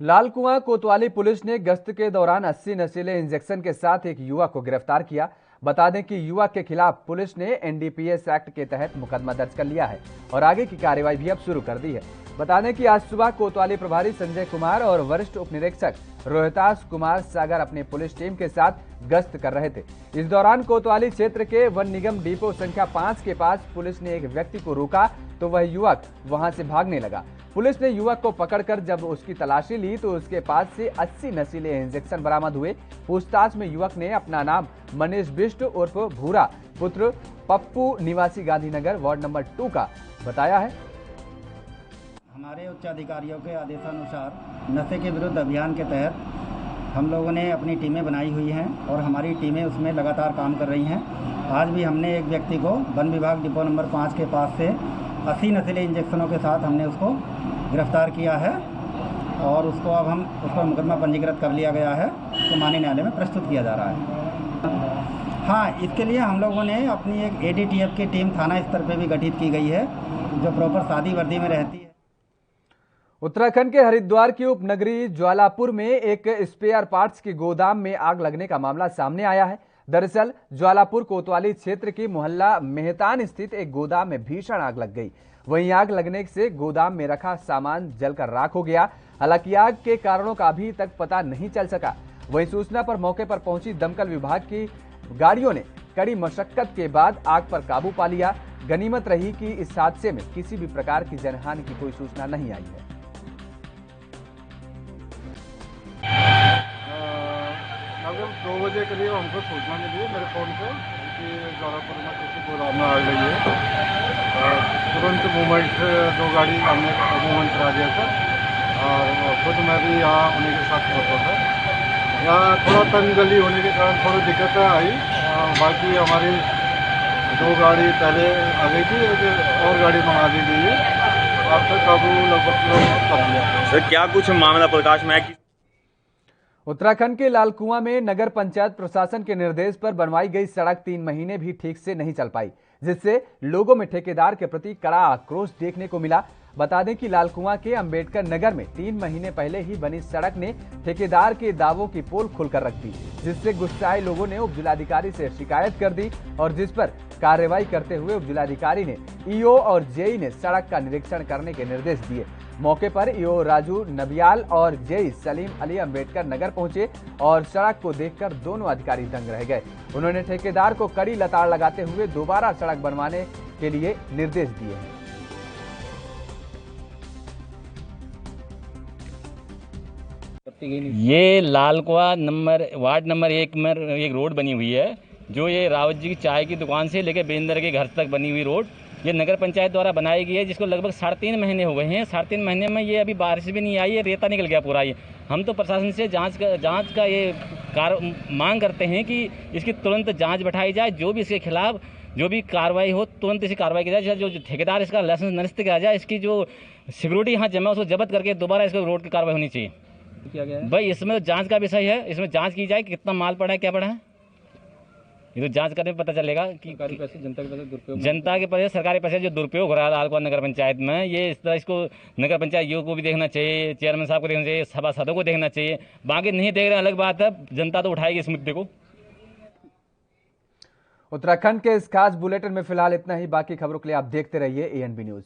लालकुआं कोतवाली पुलिस ने गश्त के दौरान 80 नशीले इंजेक्शन के साथ एक युवक को गिरफ्तार किया। बता दें कि युवक के खिलाफ पुलिस ने NDPS एक्ट के तहत मुकदमा दर्ज कर लिया है और आगे की कार्रवाई भी अब शुरू कर दी है। बता दें कि आज सुबह कोतवाली प्रभारी संजय कुमार और वरिष्ठ उप निरीक्षक रोहतास कुमार सागर अपनी पुलिस टीम के साथ गश्त कर रहे थे। इस दौरान कोतवाली क्षेत्र के वन निगम डिपो संख्या 5 के पास पुलिस ने एक व्यक्ति को रोका तो वह युवक वहां से भागने लगा। पुलिस ने युवक को पकड़कर जब उसकी तलाशी ली तो उसके पास से 80 नशीले इंजेक्शन बरामद हुए। पूछताछ में युवक ने अपना नाम मनीष बिष्ट उर्फ भूरा पुत्र पप्पू निवासी गांधीनगर वार्ड नंबर 2 का बताया है। हमारे उच्च अधिकारियों के आदेशानुसार नशे के विरुद्ध अभियान के तहत हम लोगों ने अपनी टीमें बनाई हुई हैं और हमारी टीमें उसमें लगातार काम कर रही हैं। आज भी हमने एक व्यक्ति को वन विभाग डिपो नंबर 5 के पास से 80 नशीले इंजेक्शनों के साथ हमने उसको गिरफ्तार किया है और उसको अब हम उस पर मुकदमा पंजीकृत कर लिया गया है, उसको माननीय न्यायालय में प्रस्तुत किया जा रहा है। हाँ, इसके लिए हम लोगों ने अपनी एक ADTF की टीम थाना स्तर पर भी गठित की गई है जो प्रॉपर सादी वर्दी में रहती है। उत्तराखंड के हरिद्वार की उपनगरी ज्वालापुर में एक स्पेयर पार्ट्स के गोदाम में आग लगने का मामला सामने आया है। दरअसल ज्वालापुर कोतवाली क्षेत्र की मोहल्ला मेहतान स्थित एक गोदाम में भीषण आग लग गई। वहीं आग लगने से गोदाम में रखा सामान जलकर राख हो गया। हालांकि आग के कारणों का अभी तक पता नहीं चल सका। वहीं सूचना पर मौके पर पहुंची दमकल विभाग की गाड़ियों ने कड़ी मशक्कत के बाद आग पर काबू पा लिया। गनीमत रही कि इस हादसे में किसी भी प्रकार की जनहानि की कोई सूचना नहीं आई है। लगभग 2 बजे के लिए हमको सूचना मिली मेरे फ़ोन पे कि ज्वालापुर में किसी गोदाम में आग लगी है। तुरंत मूवमेंट से 2 गाड़ी हमने मूवमेंट करा दिया था और खुद मैं भी यहाँ उन्हीं के साथ पहुँचा था। यहाँ थोड़ा तंग गली होने के कारण थोड़ी दिक्कतें आई। बाकी हमारी 2 गाड़ी पहले आ गई थी, एक और गाड़ी मंगा दी गई है। अब तक काबू लगभग कर लिया। सर, क्या कुछ मामला प्रकाश में है कि उत्तराखंड के लालकुआं में नगर पंचायत प्रशासन के निर्देश पर बनवाई गई सड़क 3 महीने भी ठीक से नहीं चल पाई, जिससे लोगों में ठेकेदार के प्रति कड़ा आक्रोश देखने को मिला। बता दें कि लालकुआं के अंबेडकर नगर में 3 महीने पहले ही बनी सड़क ने ठेकेदार के दावों की पोल खोलकर रख दी, जिससे गुस्साए लोगों ने उपजिलाधिकारी से शिकायत कर दी और जिस पर कार्रवाई करते हुए उपजिलाधिकारी ने ईओ और जेई ने सड़क का निरीक्षण करने के निर्देश दिए। मौके पर ईओ राजू नबियाल और जेई सलीम अली अंबेडकर नगर पहुंचे और सड़क को देखकर दोनों अधिकारी दंग रह गए। उन्होंने ठेकेदार को कड़ी लताड़ लगाते हुए दोबारा सड़क बनवाने के लिए निर्देश दिए हैं। ये लालकुआं वार्ड नंबर 1 में एक रोड बनी हुई है, जो ये रावत जी की चाय की दुकान से लेकर बेंदर के घर तक बनी हुई रोड ये नगर पंचायत द्वारा बनाई गई है, जिसको लगभग 3.5 महीने हो गए हैं। 3.5 महीने में ये अभी बारिश भी नहीं आई है, रेता निकल गया पूरा। ये हम तो प्रशासन से जांच का ये मांग करते हैं कि इसकी तुरंत जांच बैठाई जाए, जो भी इसके खिलाफ जो भी कार्रवाई हो तुरंत इसकी कार्रवाई की जाए। जो ठेकेदार इसका लाइसेंस निरस्त किया जाए, इसकी जो सिक्योरिटी यहाँ जमा उसको जब्त करके दोबारा इसको रोड की कार्रवाई होनी चाहिए। किया गया है भाई, इसमें तो जांच का विषय है, इसमें जांच की जाए कि कितना माल पड़ा है, क्या पड़ा है, ये तो जांच करने में पता चलेगा कि सरकारी पैसे, जनता के पैसे दुरुपयोग, जनता के पैसे, सरकारी पैसे जो दुरुपयोग हो रहा है लालकुआं नगर पंचायत में, ये इस तरह इसको नगर पंचायत योग को भी देखना चाहिए, चेयरमैन साहब को देखना चाहिए, सभासदों को देखना चाहिए। बाकी नहीं देख रहे अलग बात है, जनता तो उठाएगी इस मुद्दे को। उत्तराखंड के इस खास बुलेटिन में फिलहाल इतना ही। बाकी खबरों के लिए आप देखते रहिए ANB न्यूज।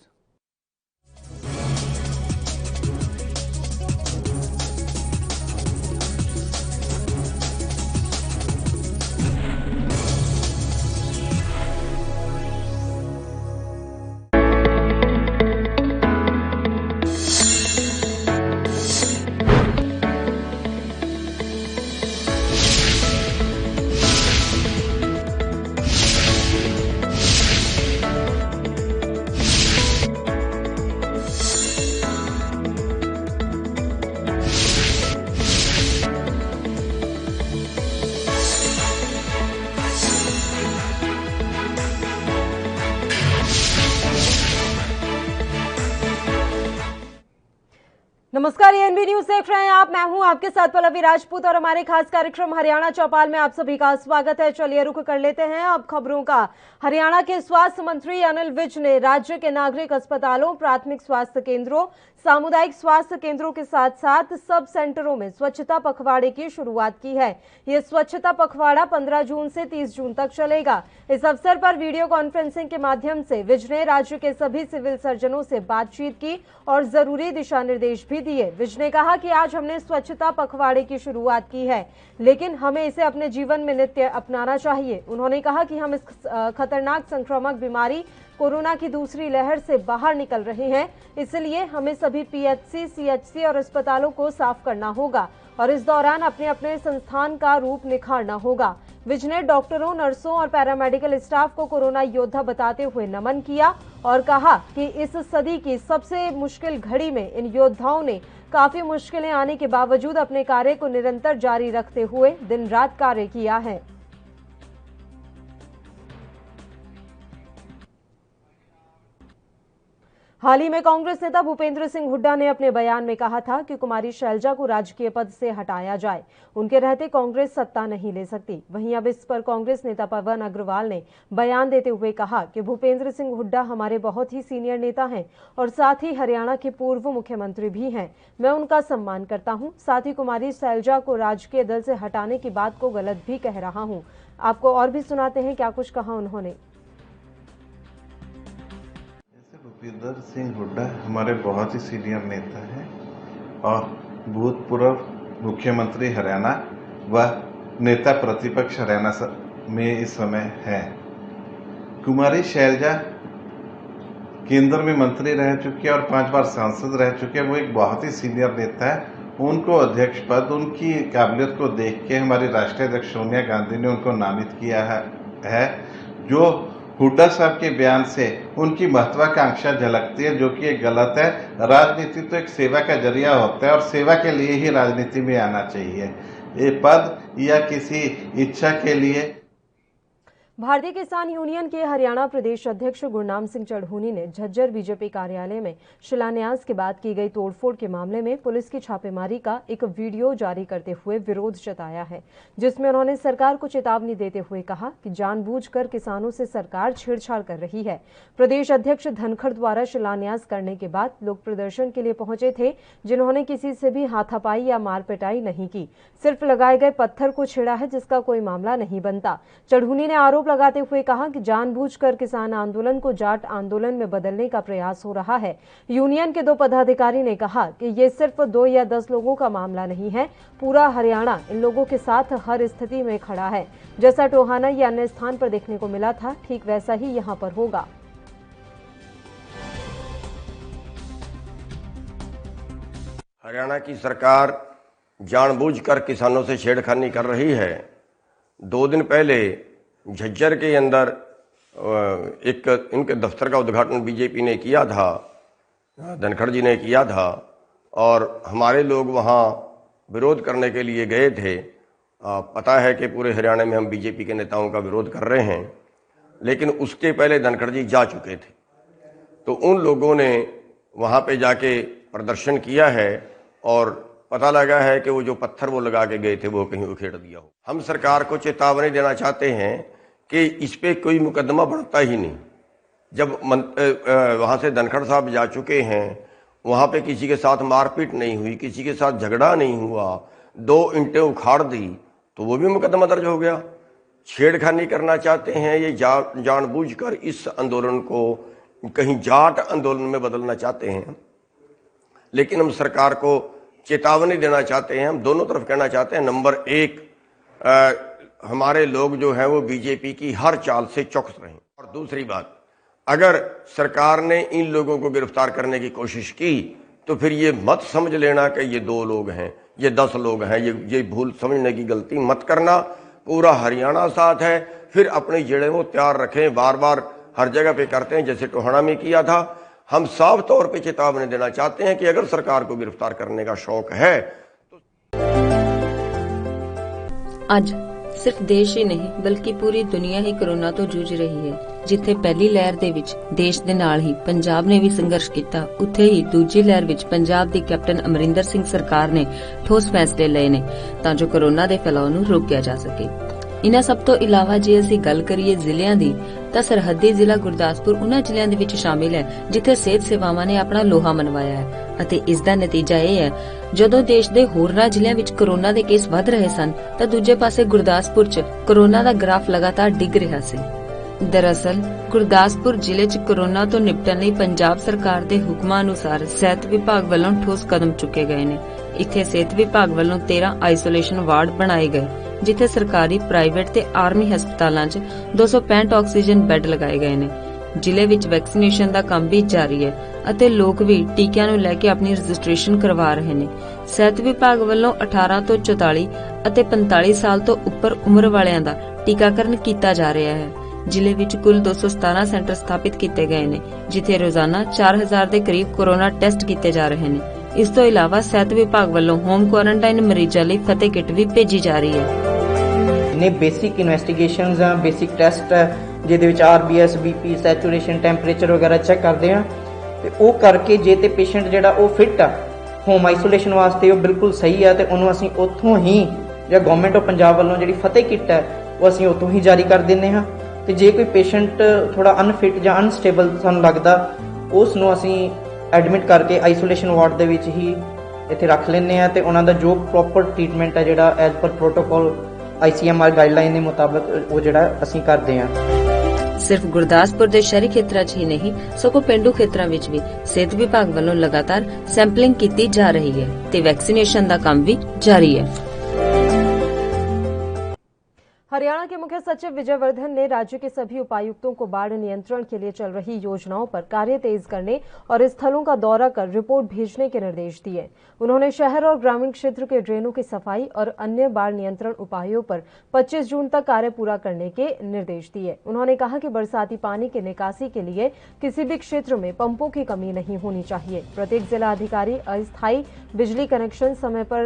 नमस्कार, ANB न्यूज देख रहे हैं आप। मैं हूं आपके साथ पल्लवी राजपूत और हमारे खास कार्यक्रम हरियाणा चौपाल में आप सभी का स्वागत है। चलिए रुख कर लेते हैं अब खबरों का। हरियाणा के स्वास्थ्य मंत्री अनिल विज ने राज्य के नागरिक अस्पतालों, प्राथमिक स्वास्थ्य केंद्रों, सामुदायिक स्वास्थ्य केंद्रों के साथ साथ सब सेंटरों में स्वच्छता पखवाड़े की शुरुआत की है। यह स्वच्छता पखवाड़ा 15 जून से 30 जून तक चलेगा। इस अवसर पर वीडियो कॉन्फ्रेंसिंग के माध्यम से विज ने राज्य के सभी सिविल सर्जनों से बातचीत की और जरूरी दिशा निर्देश भी दिए। विज ने कहा कि आज हमने स्वच्छता पखवाड़े की शुरुआत की है, लेकिन हमें इसे अपने जीवन में नित्य अपनाना चाहिए। उन्होंने कहा कि हम इस खतरनाक संक्रामक बीमारी कोरोना की दूसरी लहर से बाहर निकल रहे हैं, इसलिए हमें सभी PHC, CHC और अस्पतालों को साफ करना होगा और इस दौरान अपने अपने संस्थान का रूप निखारना होगा। विज ने डॉक्टरों, नर्सों और पैरामेडिकल स्टाफ को कोरोना योद्धा बताते हुए नमन किया और कहा कि इस सदी की सबसे मुश्किल घड़ी में इन योद्धाओं ने काफी मुश्किलें आने के बावजूद अपने कार्य को निरंतर जारी रखते हुए दिन रात कार्य किया है। हाल ही में कांग्रेस नेता भूपेंद्र सिंह हुड्डा ने अपने बयान में कहा था कि कुमारी शैलजा को राजकीय पद से हटाया जाए। उनके रहते कांग्रेस सत्ता नहीं ले सकती। वहीं अब इस पर कांग्रेस नेता पवन अग्रवाल ने बयान देते हुए कहा कि भूपेंद्र सिंह हुड्डा हमारे बहुत ही सीनियर नेता हैं और साथ ही हरियाणा के पूर्व मुख्यमंत्री भी हैं। मैं उनका सम्मान करता हूं। साथ ही कुमारी शैलजा को राजकीय दल से हटाने की बात को गलत भी कह रहा हूं। आपको और भी सुनाते हैं क्या कुछ कहा उन्होंने। भूपेंद्र सिंह हुड्डा हमारे बहुत ही सीनियर नेता हैं और भूतपूर्व मुख्यमंत्री हरियाणा व नेता प्रतिपक्ष हरियाणा में इस समय है। कुमारी शैलजा केंद्र में मंत्री रह चुकी है और 5 बार सांसद रह चुके हैं। वो एक बहुत ही सीनियर नेता है। उनको अध्यक्ष पद, उनकी काबिलियत को देख के हमारी राष्ट्रीय अध्यक्ष सोनिया गांधी ने उनको नामित किया है। जो हुड्डा साहब के बयान से उनकी महत्वाकांक्षा झलकती है, जो कि एक गलत है। राजनीति तो एक सेवा का जरिया होता है और सेवा के लिए ही राजनीति में आना चाहिए। ये पद या किसी इच्छा के लिए। भारतीय किसान यूनियन के हरियाणा प्रदेश अध्यक्ष गुरनाम सिंह चढ़ूनी ने झज्जर बीजेपी कार्यालय में शिलान्यास के बाद की गई तोड़फोड़ के मामले में पुलिस की छापेमारी का एक वीडियो जारी करते हुए विरोध जताया है, जिसमें उन्होंने सरकार को चेतावनी देते हुए कहा कि जानबूझकर किसानों से सरकार छेड़छाड़ कर रही है। प्रदेश अध्यक्ष धनखड़ द्वारा शिलान्यास करने के बाद लोग प्रदर्शन के लिए पहुंचे थे, जिन्होंने किसी से भी हाथापाई या मारपिटाई नहीं की, सिर्फ लगाए गए पत्थर को छेड़ा है, जिसका कोई मामला नहीं बनता। चढ़ूनी ने आरोप लगाते हुए कहा कि जानबूझकर किसान आंदोलन को जाट आंदोलन में बदलने का प्रयास हो रहा है। यूनियन के 2 पदाधिकारी ने कहा कि ये सिर्फ 2 या 10 लोगों का मामला नहीं है, पूरा हरियाणा इन लोगों के साथ हर स्थिति में खड़ा है। जैसा टोहाना या अन्य स्थान पर देखने को मिला था, ठीक वैसा ही यहाँ पर होगा। हरियाणा की सरकार जानबूझकर किसानों से छेड़खानी कर रही है। 2 दिन पहले झज्जर के अंदर एक इनके दफ्तर का उद्घाटन बीजेपी ने किया था, धनखड़ जी ने किया था और हमारे लोग वहाँ विरोध करने के लिए गए थे। पता है कि पूरे हरियाणा में हम बीजेपी के नेताओं का विरोध कर रहे हैं, लेकिन उसके पहले धनखड़ जी जा चुके थे। तो उन लोगों ने वहाँ पे जाके प्रदर्शन किया है और पता लगा है कि वो जो पत्थर वो लगा के गए थे वो कहीं उखेड़ दिया हो। हम सरकार को चेतावनी देना चाहते हैं कि इस पे कोई मुकदमा बढ़ता ही नहीं। जब वहाँ से धनखड़ साहब जा चुके हैं, वहाँ पे किसी के साथ मारपीट नहीं हुई, किसी के साथ झगड़ा नहीं हुआ, 2 ईंटें उखाड़ दी तो वो भी मुकदमा दर्ज हो गया। छेड़खानी करना चाहते हैं, ये जानबूझकर इस आंदोलन को कहीं जाट आंदोलन में बदलना चाहते हैं। लेकिन हम सरकार को चेतावनी देना चाहते हैं, हम दोनों तरफ कहना चाहते हैं। नंबर 1, हमारे लोग जो हैं वो बीजेपी की हर चाल से चौकस रहें। और दूसरी बात, अगर सरकार ने इन लोगों को गिरफ्तार करने की कोशिश की तो फिर ये मत समझ लेना कि ये 2 लोग हैं, ये 10 लोग हैं। ये भूल समझने की गलती मत करना। पूरा हरियाणा साथ है। फिर अपनी जड़ें वो तैयार रखें। बार बार हर जगह पे करते हैं, जैसे टोहाना में किया था। हम साफ तौर पे चेतावनी देना चाहते हैं कि अगर सरकार को गिरफ्तार करने का शौक है तो ਅੱਜ ਸਿਰਫ ਦੇਸ਼ ਹੀ ਨਹੀਂ ਬਲਕਿ ਪੂਰੀ ਦੁਨੀਆ ਹੀ ਕੋਰੋਨਾ ਤੋਂ ਜੂਝ ਰਹੀ ਹੈ। ਜਿੱਥੇ ਪਹਿਲੀ ਲਹਿਰ ਦੇ ਵਿੱਚ ਦੇਸ਼ ਦੇ ਨਾਲ ਹੀ ਪੰਜਾਬ ਨੇ ਵੀ ਸੰਘਰਸ਼ ਕੀਤਾ, ਉੱਥੇ ਹੀ ਦੂਜੀ ਲਹਿਰ ਵਿੱਚ ਪੰਜਾਬ ਦੀ ਕੈਪਟਨ ਅਮਰਿੰਦਰ ਸਿੰਘ ਸਰਕਾਰ ਨੇ ਠੋਸ ਫੈਸਲੇ ਲਏ ਨੇ ਤਾਂ ਜੋ ਕੋਰੋਨਾ ਦੇ ਫੈਲਾਅ ਨੂੰ ਰੋਕਿਆ ਜਾ ਸਕੇ। ਇਨ੍ਹਾਂ ਸਭ ਤੋਂ ਇਲਾਵਾ ਜੇ ਅਸੀਂ ਗੱਲ ਕਰੀਏ ਜ਼ਿਲ੍ਹਿਆਂ ਦੀ ਤਾਂ ਸਰਹੱਦੀ ਜ਼ਿਲ੍ਹਾ ਗੁਰਦਾਸਪੁਰ ਉਹਨਾਂ ਜ਼ਿਲ੍ਹਿਆਂ ਦੇ ਵਿੱਚ ਸ਼ਾਮਿਲ ਹੈ ਜਿੱਥੇ ਸਿਹਤ ਸੇਵਾਵਾਂ ਨੇ ਆਪਣਾ ਲੋਹਾ ਮਨਵਾਇਆ ਹੈ ਅਤੇ ਇਸ ਦਾ ਨਤੀਜਾ ਇਹ ਹੈ, ਜਦੋਂ ਦੇਸ਼ ਦੇ ਹੋਰਨਾਂ ਜ਼ਿਲ੍ਹਿਆਂ ਵਿੱਚ ਕੋਰੋਨਾ ਦੇ ਕੇਸ ਵੱਧ ਰਹੇ ਸਨ ਤਾਂ ਦੂਜੇ ਪਾਸੇ ਗੁਰਦਾਸਪੁਰ 'ਚ ਕੋਰੋਨਾ ਦਾ ਗ੍ਰਾਫ ਲਗਾਤਾਰ ਡਿੱਗ ਰਿਹਾ ਸੀ। ਦਰਅਸਲ ਗੁਰਦਾਸਪੁਰ ਜ਼ਿਲ੍ਹੇ 'ਚ ਕੋਰੋਨਾ ਤੋਂ ਨਿਪਟਣ ਲਈ ਪੰਜਾਬ ਸਰਕਾਰ ਦੇ ਹੁਕਮਾਂ ਅਨੁਸਾਰ ਸਿਹਤ ਵਿਭਾਗ ਵੱਲੋਂ ਠੋਸ ਕਦਮ ਚੁੱਕੇ ਗਏ ਨੇ। ਇੱਥੇ ਸਿਹਤ ਵਿਭਾਗ ਵੱਲੋਂ 13 ਆਈਸੋਲੇਸ਼ਨ ਵਾਰਡ ਬਣਾਏ ਗਏ ਜਿੱਥੇ ਸਰਕਾਰੀ, ਪ੍ਰਾਈਵੇਟ ਤੇ ਆਰਮੀ ਹਸਪਤਾਲਾਂ 'ਚ 265 ਆਕਸੀਜਨ ਬੈੱਡ ਲਗਾਏ ਗਏ ਨੇ। ਜ਼ਿਲ੍ਹੇ ਵਿੱਚ ਵੈਕਸੀਨੇਸ਼ਨ ਦਾ ਕੰਮ ਵੀ ਜਾਰੀ ਹੈ ਅਤੇ ਲੋਕ ਵੀ ਟੀਕਿਆਂ ਨੂੰ ਲੈ ਕੇ ਆਪਣੀ ਰਜਿਸਟ੍ਰੇਸ਼ਨ ਕਰਵਾ ਰਹੇ ਨੇ। ਸਿਹਤ ਵਿਭਾਗ ਵੱਲੋਂ 18 ਤੋਂ 44 ਅਤੇ 45 ਸਾਲ ਤੋਂ ਉੱਪਰ ਉਮਰ ਵਾਲਿਆਂ ਦਾ ਟੀਕਾਕਰਨ ਕੀਤਾ ਜਾ ਰਿਹਾ ਹੈ। ਜ਼ਿਲ੍ਹੇ ਵਿੱਚ ਕੁੱਲ 217 ਸੈਂਟਰ ਸਥਾਪਿਤ ਕੀਤੇ ਗਏ ਨੇ ਜਿੱਥੇ ਰੋਜ਼ਾਨਾ 4000 ਦੇ ਕਰੀਬ ਕੋਰੋਨਾ ਟੈਸਟ ਕੀਤੇ ਜਾ ਰਹੇ ਨੇ। ਇਸ ਤੋਂ ਇਲਾਵਾ ਸਿਹਤ ਵਿਭਾਗ ਵੱਲੋਂ ਹੋਮ ਕੁਆਰੰਟਾਈਨ ਮਰੀਜ਼ਾਂ ਲਈ ਫਤਿਹ ਕਿੱਟ ਵੀ ਭੇਜੀ ਜਾ ਰਹੀ ਹੈ। ਨੇ ਬੇਸਿਕ ਇਨਵੈਸਟੀਗੇਸ਼ਨਸ ਆ, ਬੇਸਿਕ ਟੈਸਟ ਜਿਹਦੇ ਵਿੱਚ RBS, BP, ਸੈਚੂਰੇਸ਼ਨ, ਟੈਂਪਰੇਚਰ ਵਗੈਰਾ ਚੈੱਕ ਕਰਦੇ ਆ ਤੇ ਉਹ ਕਰਕੇ ਜੇ ਤੇ ਪੇਸ਼ੈਂਟ ਜਿਹੜਾ ਉਹ ਫਿੱਟ ਆ ਹੋਮ ਆਈਸੋਲੇਸ਼ਨ ਵਾਸਤੇ, ਉਹ ਬਿਲਕੁਲ ਸਹੀ ਆ, ਤੇ ਉਹਨੂੰ ਅਸੀਂ ਉੱਥੋਂ ਹੀ ਜਾਂ ਗਵਰਨਮੈਂਟ ਆਫ ਪੰਜਾਬ ਵੱਲੋਂ ਜਿਹੜੀ ਫਤਿਹ ਕਿੱਟ ਹੈ ਉਹ ਅਸੀਂ ਉੱਥੋਂ ਹੀ ਜਾਰੀ ਕਰ ਦਿੰਦੇ ਹਾਂ। ਤੇ ਜੇ ਕੋਈ ਪੇਸ਼ੈਂਟ ਥੋੜਾ ਅਨਫਿਟ ਜਾਂ ਅਨਸਟੇਬਲ ਸਾਨੂੰ ਲੱਗਦਾ, ਉਸ ਨੂੰ ਅਸੀਂ ਐਡਮਿਟ ਕਰਕੇ ਆਈਸੋਲੇਸ਼ਨ ਵਾਰਡ ਦੇ ਵਿੱਚ ਹੀ ਇੱਥੇ ਰੱਖ ਲੈਂਦੇ ਆ, ਤੇ ਉਹਨਾਂ ਦਾ ਜੋ ਪ੍ਰੋਪਰ ਟ੍ਰੀਟਮੈਂਟ ਹੈ ਜਿਹੜਾ as per protocol ICMR guideline ਦੇ ਮੁਤਾਬਕ ਉਹ ਜਿਹੜਾ ਅਸੀਂ ਕਰਦੇ ਆ। ਸਿਰਫ ਗੁਰਦਾਸਪੁਰ ਦੇ ਸ਼ਹਿਰੀ ਖੇਤਰਾਂ 'ਚ ਹੀ ਨਹੀਂ ਸਗੋਂ ਪਿੰਡੂ ਖੇਤਰਾਂ ਵਿੱਚ ਵੀ ਸਿਹਤ ਵਿਭਾਗ ਵੱਲੋਂ ਲਗਾਤਾਰ ਸੈਂਪਲਿੰਗ ਕੀਤੀ ਜਾ ਰਹੀ ਹੈ ਤੇ ਵੈਕਸੀਨੇਸ਼ਨ ਦਾ ਕੰਮ ਵੀ ਜਾਰੀ ਹੈ। हरियाणा के मुख्य सचिव विजय वर्धन ने राज्य के सभी उपायुक्तों को बाढ़ नियंत्रण के लिए चल रही योजनाओं पर कार्य तेज करने और स्थलों का दौरा कर रिपोर्ट भेजने के निर्देश दिए। उन्होंने शहर और ग्रामीण क्षेत्र के ड्रेनों की सफाई और अन्य बाढ़ नियंत्रण उपायों पर 25 जून तक कार्य पूरा करने के निर्देश दिए। उन्होंने कहा कि बरसाती पानी की निकासी के लिए किसी भी क्षेत्र में पंपों की कमी नहीं होनी चाहिए। प्रत्येक जिला अधिकारी अस्थायी बिजली कनेक्शन समय पर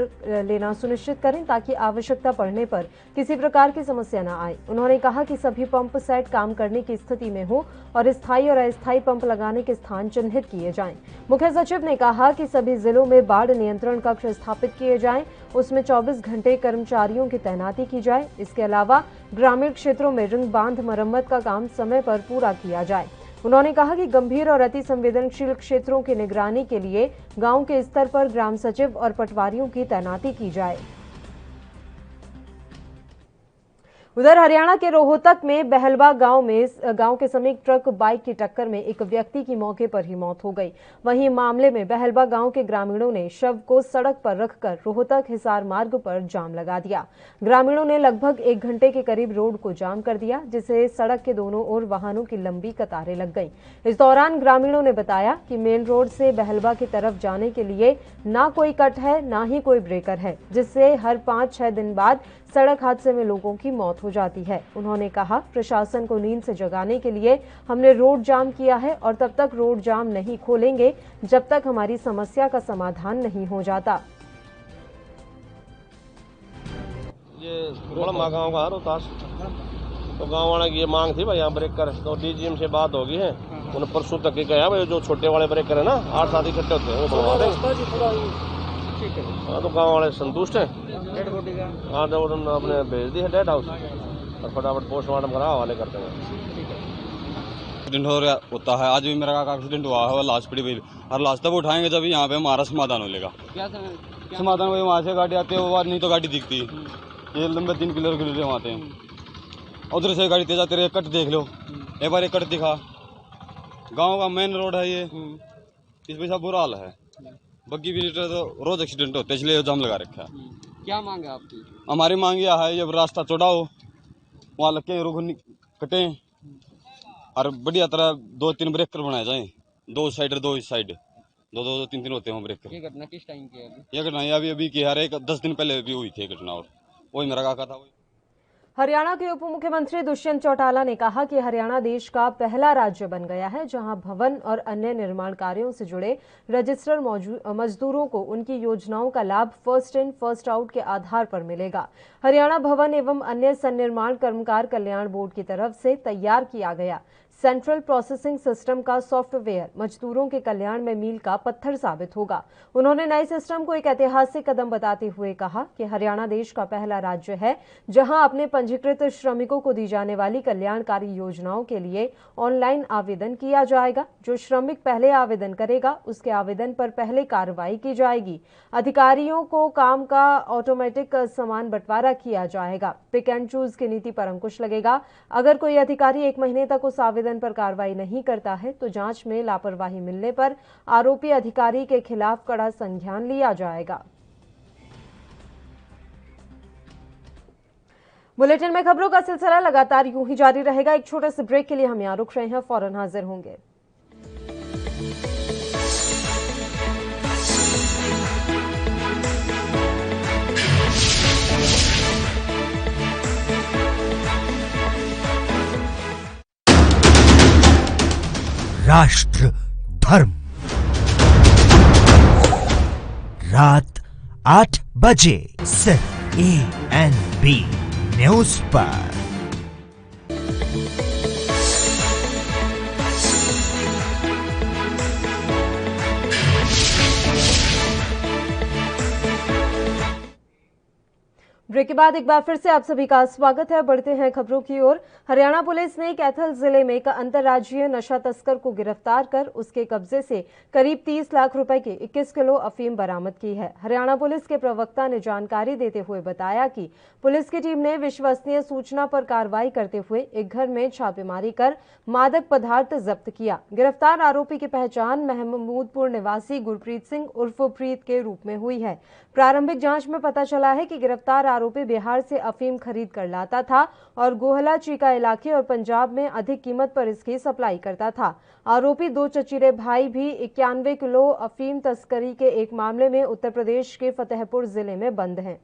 लेना सुनिश्चित करें ताकि आवश्यकता पड़ने पर किसी प्रकार की समस्या न आए। उन्होंने कहा कि सभी पंप सेट काम करने की स्थिति में हो और स्थायी और अस्थायी पंप लगाने के स्थान चिन्हित किए जाएं। मुख्य सचिव ने कहा कि सभी जिलों में बाढ़ नियंत्रण कक्ष स्थापित किए जाएं, उसमें 24 घंटे कर्मचारियों की तैनाती की जाए। इसके अलावा ग्रामीण क्षेत्रों में रिंग बांध मरम्मत का काम समय पर पूरा किया जाए। उन्होंने कहा कि गंभीर और अति संवेदनशील क्षेत्रों की निगरानी के लिए गांव के स्तर पर ग्राम सचिव और पटवारियों की तैनाती की जाए। उधर हरियाणा के रोहतक में बहलवा गांव के समीप ट्रक बाइक की टक्कर में एक व्यक्ति की मौके पर ही मौत हो गई। वहीं मामले में बहलवा गांव के ग्रामीणों ने शव को सड़क पर रखकर रोहतक हिसार मार्ग पर जाम लगा दिया। ग्रामीणों ने लगभग 1 घंटे के करीब रोड को जाम कर दिया, जिससे सड़क के दोनों ओर वाहनों की लंबी कतारें लग गईं। इस दौरान ग्रामीणों ने बताया कि मेन रोड से बहलवा की तरफ जाने के लिए ना कोई कट है, ना ही कोई ब्रेकर है, जिससे हर 5-6 दिन बाद सड़क हादसे में लोगों की मौत हो जाती है। उन्होंने कहा, प्रशासन को नींद से जगाने के लिए हमने रोड जाम किया है और तब तक रोड जाम नहीं खोलेंगे जब तक हमारी समस्या का समाधान नहीं हो जाता। ये बड़ा गाँव का रोहतास, तो गाँव वाले की ये मांग थी भाई यहाँ ब्रेकर, तो DGM से बात होगी है, उन्हें परसों तक ही कहा भाई जो छोटे वाले ब्रेकर है ना 8-7 इकट्ठे होते हैं वो बनवा देंगे। हाँ, तो गाँव वाले संतुष्ट हैं। हाँ, तो उन्होंने अपने भेज दी है डेड हाउस और फटाफट पोस्टमार्टम करा हवाले करते हैं। एक्सीडेंट हो रहा होता है, आज भी मेरा काका एक्सीडेंट हुआ है, लाश पड़ी हुई, और लाश तब उठाएंगे जब यहाँ पे हमारा समाधान हो लेगा। क्या समाधान? वही वहाँ से गाड़ी आती है, वो नहीं तो गाड़ी दिखती है, ये लंबे 3 किलोमीटर वहाँ आते हैं, उधर से गाड़ी तेज आती रही। कट देख लो, एक बार एक कट दिखा, गाँव का मेन रोड है ये, इसमें सब बुरा हाल है। बग्गी भी तो रोज एक्सीडेंट होते हैं, इसलिए जाम लगा रखा है। क्या मांग है आपकी? हमारी मांग यह है, जब रास्ता चौड़ा हो वहाँ लग के रुख कटे और बढ़िया तरह 2-3 ब्रेकर बनाए जाएं, 2 साइड 2 इस साइड, 2-2-3 होते हैं ब्रेकर। ये घटना किस टाइम की है? ये घटना अभी की है, 10 दिन पहले भी हुई थी घटना, और वही मेरा काका था। हरियाणा के उप मुख्यमंत्री दुष्यंत चौटाला ने कहा कि हरियाणा देश का पहला राज्य बन गया है जहां भवन और अन्य निर्माण कार्यों से जुड़े रजिस्टर्ड मजदूरों को उनकी योजनाओं का लाभ फर्स्ट इन फर्स्ट आउट के आधार पर मिलेगा। हरियाणा भवन एवं अन्य सन्निर्माण कर्मकार कल्याण बोर्ड की तरफ से तैयार किया गया सेंट्रल प्रोसेसिंग सिस्टम का सॉफ्टवेयर मजदूरों के कल्याण में मील का पत्थर साबित होगा। उन्होंने नए सिस्टम को एक ऐतिहासिक कदम बताते हुए कहा कि हरियाणा देश का पहला राज्य है जहां अपने पंजीकृत श्रमिकों को दी जाने वाली कल्याणकारी योजनाओं के लिए ऑनलाइन आवेदन किया जाएगा। जो श्रमिक पहले आवेदन करेगा उसके आवेदन पर पहले कार्रवाई की जाएगी। अधिकारियों को काम का ऑटोमेटिक समान बंटवारा किया जाएगा। पिक एंड चूज की नीति पर अंकुश लगेगा। अगर कोई अधिकारी 1 महीने तक उस आवेदन पर कार्रवाई नहीं करता है तो जांच में लापरवाही मिलने पर आरोपी अधिकारी के खिलाफ कड़ा संज्ञान लिया जाएगा। बुलेटिन में खबरों का सिलसिला लगातार यूं ही जारी रहेगा। एक छोटे से ब्रेक के लिए हम यहां रुक रहे हैं, फौरन हाजिर होंगे। राष्ट्र धर्म रात 8 बजे सिर्फ ANB न्यूज पर। ब्रेक के बाद एक बार फिर से आप सभी का स्वागत है। बढ़ते हैं खबरों की ओर। हरियाणा पुलिस ने कैथल जिले में एक अंतर्राज्यीय नशा तस्कर को गिरफ्तार कर उसके कब्जे से करीब 30 लाख रुपए की 21 किलो अफीम बरामद की है। हरियाणा पुलिस के प्रवक्ता ने जानकारी देते हुए बताया कि पुलिस की टीम ने विश्वसनीय सूचना पर कार्रवाई करते हुए एक घर में छापेमारी कर मादक पदार्थ जब्त किया। गिरफ्तार आरोपी की पहचान महमूदपुर निवासी गुरप्रीत सिंह उर्फ प्रीत के रूप में हुई है। प्रारंभिक जांच में पता चला है कि गिरफ्तार आरोपी बिहार से अफीम खरीद कर लाता था और गोहला चीका इलाके और पंजाब में अधिक कीमत पर इसकी सप्लाई करता था। आरोपी 2 चचेरे भाई भी 91 किलो अफीम तस्करी के एक मामले में उत्तर प्रदेश के फतेहपुर जिले में बंद हैं।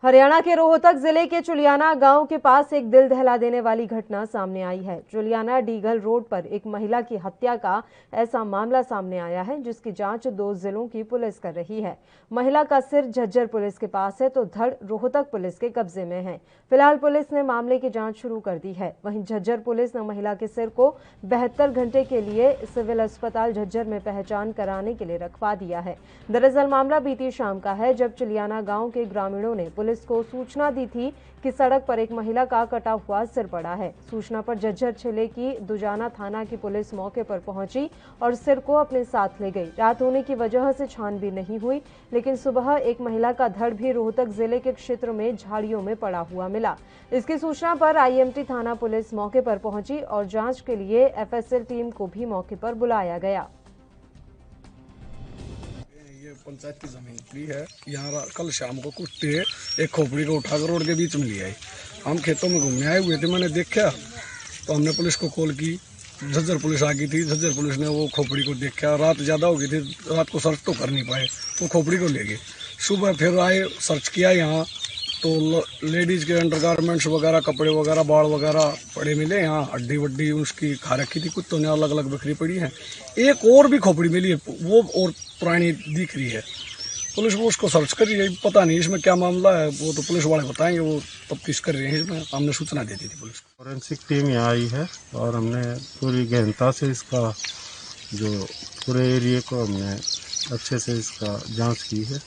हरियाणा के रोहतक जिले के चुलियाना गांव के पास एक दिल दहला देने वाली घटना सामने आई है। चुलियाना डीगल रोड पर एक महिला की हत्या का ऐसा मामला सामने आया है जिसकी जांच 2 जिलों की पुलिस कर रही है। महिला का सिर झज्जर पुलिस के पास है तो धड़ रोहतक पुलिस के कब्जे में है। फिलहाल पुलिस ने मामले की जांच शुरू कर दी है। वहीं झज्जर पुलिस ने महिला के सिर को 72 घंटे के लिए सिविल अस्पताल झज्जर में पहचान कराने के लिए रखवा दिया है। दरअसल मामला बीती शाम का है जब चुलियाना गांव के ग्रामीणों ने पुलिस को सूचना दी थी कि सड़क पर एक महिला का कटा हुआ सिर पड़ा है। सूचना पर झज्जर जिले की दुजाना थाना की पुलिस मौके पर पहुंची और सिर को अपने साथ ले गई। रात होने की वजह से छानबीन नहीं हुई, लेकिन सुबह एक महिला का धड़ भी रोहतक जिले के क्षेत्र में झाड़ियों में पड़ा हुआ मिला। इसकी सूचना पर आईएमटी थाना पुलिस मौके पर पहुंची और जांच के लिए एफएसएल टीम को भी मौके पर बुलाया गया। पंचायत की जमीन पड़ी है। यहाँ कल शाम को कुत्ते एक खोपड़ी को उठाकर रोड के बीच में ले आए। हम खेतों में घूमने आए हुए थे, मैंने देखा तो हमने पुलिस को कॉल की। झज्जर पुलिस आ गई थी। झज्जर पुलिस ने वो खोपड़ी को देखा। रात ज़्यादा हो गई थी, रात को सर्च तो कर नहीं पाए, वो खोपड़ी को ले गए। सुबह फिर आए, सर्च किया यहाँ तो लेडीज़ के अंडरगारमेंट्स वगैरह, कपड़े वगैरह, बाल वगैरह पड़े मिले। यहाँ हड्डी वड्डी उसकी खा रखी थी, कुत्तों ने अलग अलग बिखरी पड़ी है। एक और भी खोपड़ी मिली है, वो और पुरानी दिख रही है। पुलिस वो उसको सर्च कर रही है। पता नहीं इसमें क्या मामला है, वो तो पुलिस वाले बताएंगे, वो तफ्तीश कर रहे हैं। इसमें हमने सूचना दे दी थी पुलिस को। फॉरेंसिक टीम यहाँ आई है और हमने पूरी गहनता से इसका जो पूरे एरिया को हमने अच्छे से इसका जांच की है।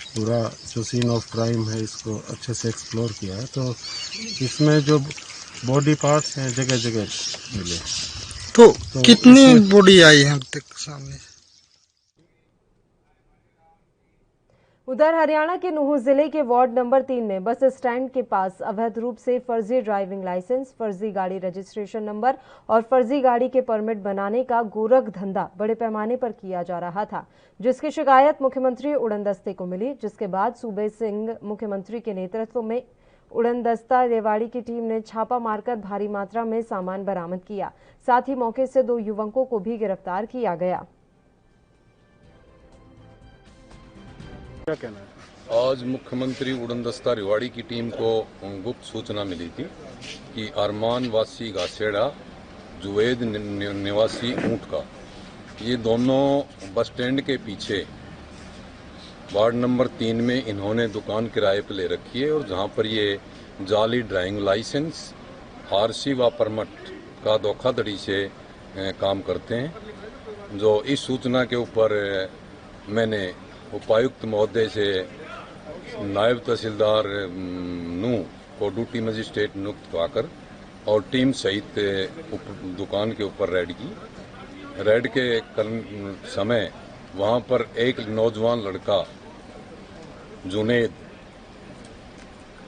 पूरा जो सीन ऑफ क्राइम है इसको अच्छे से एक्सप्लोर किया है। तो इसमें जो बॉडी पार्ट्स हैं जगह जगह मिले। तो कितनी बॉडी आई है अब तक सामने? उधर हरियाणा के नूंह जिले के वार्ड नंबर 3 में बस स्टैंड के पास अवैध रूप से फर्जी ड्राइविंग लाइसेंस, फर्जी गाड़ी रजिस्ट्रेशन नंबर और फर्जी गाड़ी के परमिट बनाने का गोरख धंधा बड़े पैमाने पर किया जा रहा था, जिसकी शिकायत मुख्यमंत्री उड़नदस्ते को मिली। जिसके बाद सूबे सिंह मुख्यमंत्री के नेतृत्व में उड़नदस्ता रेवाड़ी की टीम ने छापा मारकर भारी मात्रा में सामान बरामद किया। साथ ही मौके से 2 युवकों को भी गिरफ्तार किया गया। क्या कहना है? आज मुख्यमंत्री उड़नदस्ता रेवाड़ी की टीम को गुप्त सूचना मिली थी कि अरमान वासी घासेड़ा, जुवैद निवासी ऊंट का, ये दोनों बस स्टैंड के पीछे वार्ड नंबर 3 में इन्होंने दुकान किराए पर ले रखी है और जहां पर ये जाली ड्राइविंग लाइसेंस, आरसी व परमिट का धोखाधड़ी से काम करते हैं। जो इस सूचना के ऊपर मैंने उपायुक्त महोदय से नायब तहसीलदार नूंह को ड्यूटी मजिस्ट्रेट नियुक्त कराकर और टीम सहित दुकान के ऊपर रेड की। रेड के समय वहां पर एक नौजवान लड़का जुनेद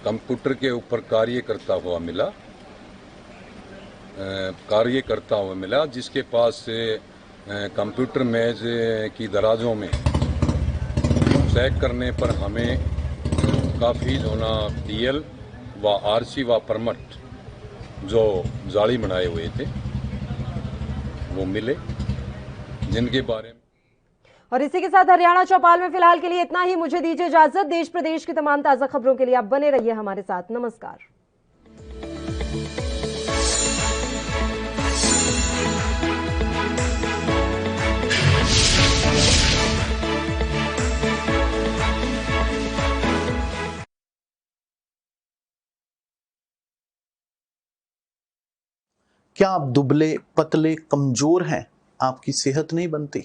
कंप्यूटर के ऊपर कार्य करता हुआ मिला, जिसके पास कंप्यूटर मेज की दराजों में चेक करने पर हमें काफ़ी जो ना डीएल व आरसी व परमिट जो जाली बनाए हुए थे वो मिले, जिनके बारे में। और इसी के साथ हरियाणा चौपाल में फिलहाल के लिए इतना ही। मुझे दीजिए इजाजत। देश प्रदेश की तमाम ताजा खबरों के लिए आप बने रहिए हमारे साथ। नमस्कार। क्या आप दुबले, पतले, कमजोर हैं? आपकी सेहत नहीं बनती,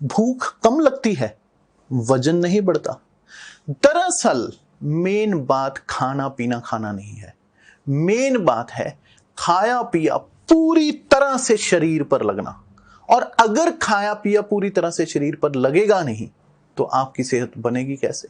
भूख कम लगती है, वजन नहीं बढ़ता। दरअसल मेन बात खाना पीना खाना नहीं है, मेन बात है खाया पिया पूरी तरह से शरीर पर लगना। और अगर खाया पिया पूरी तरह से शरीर पर लगेगा नहीं तो आपकी सेहत बनेगी कैसे।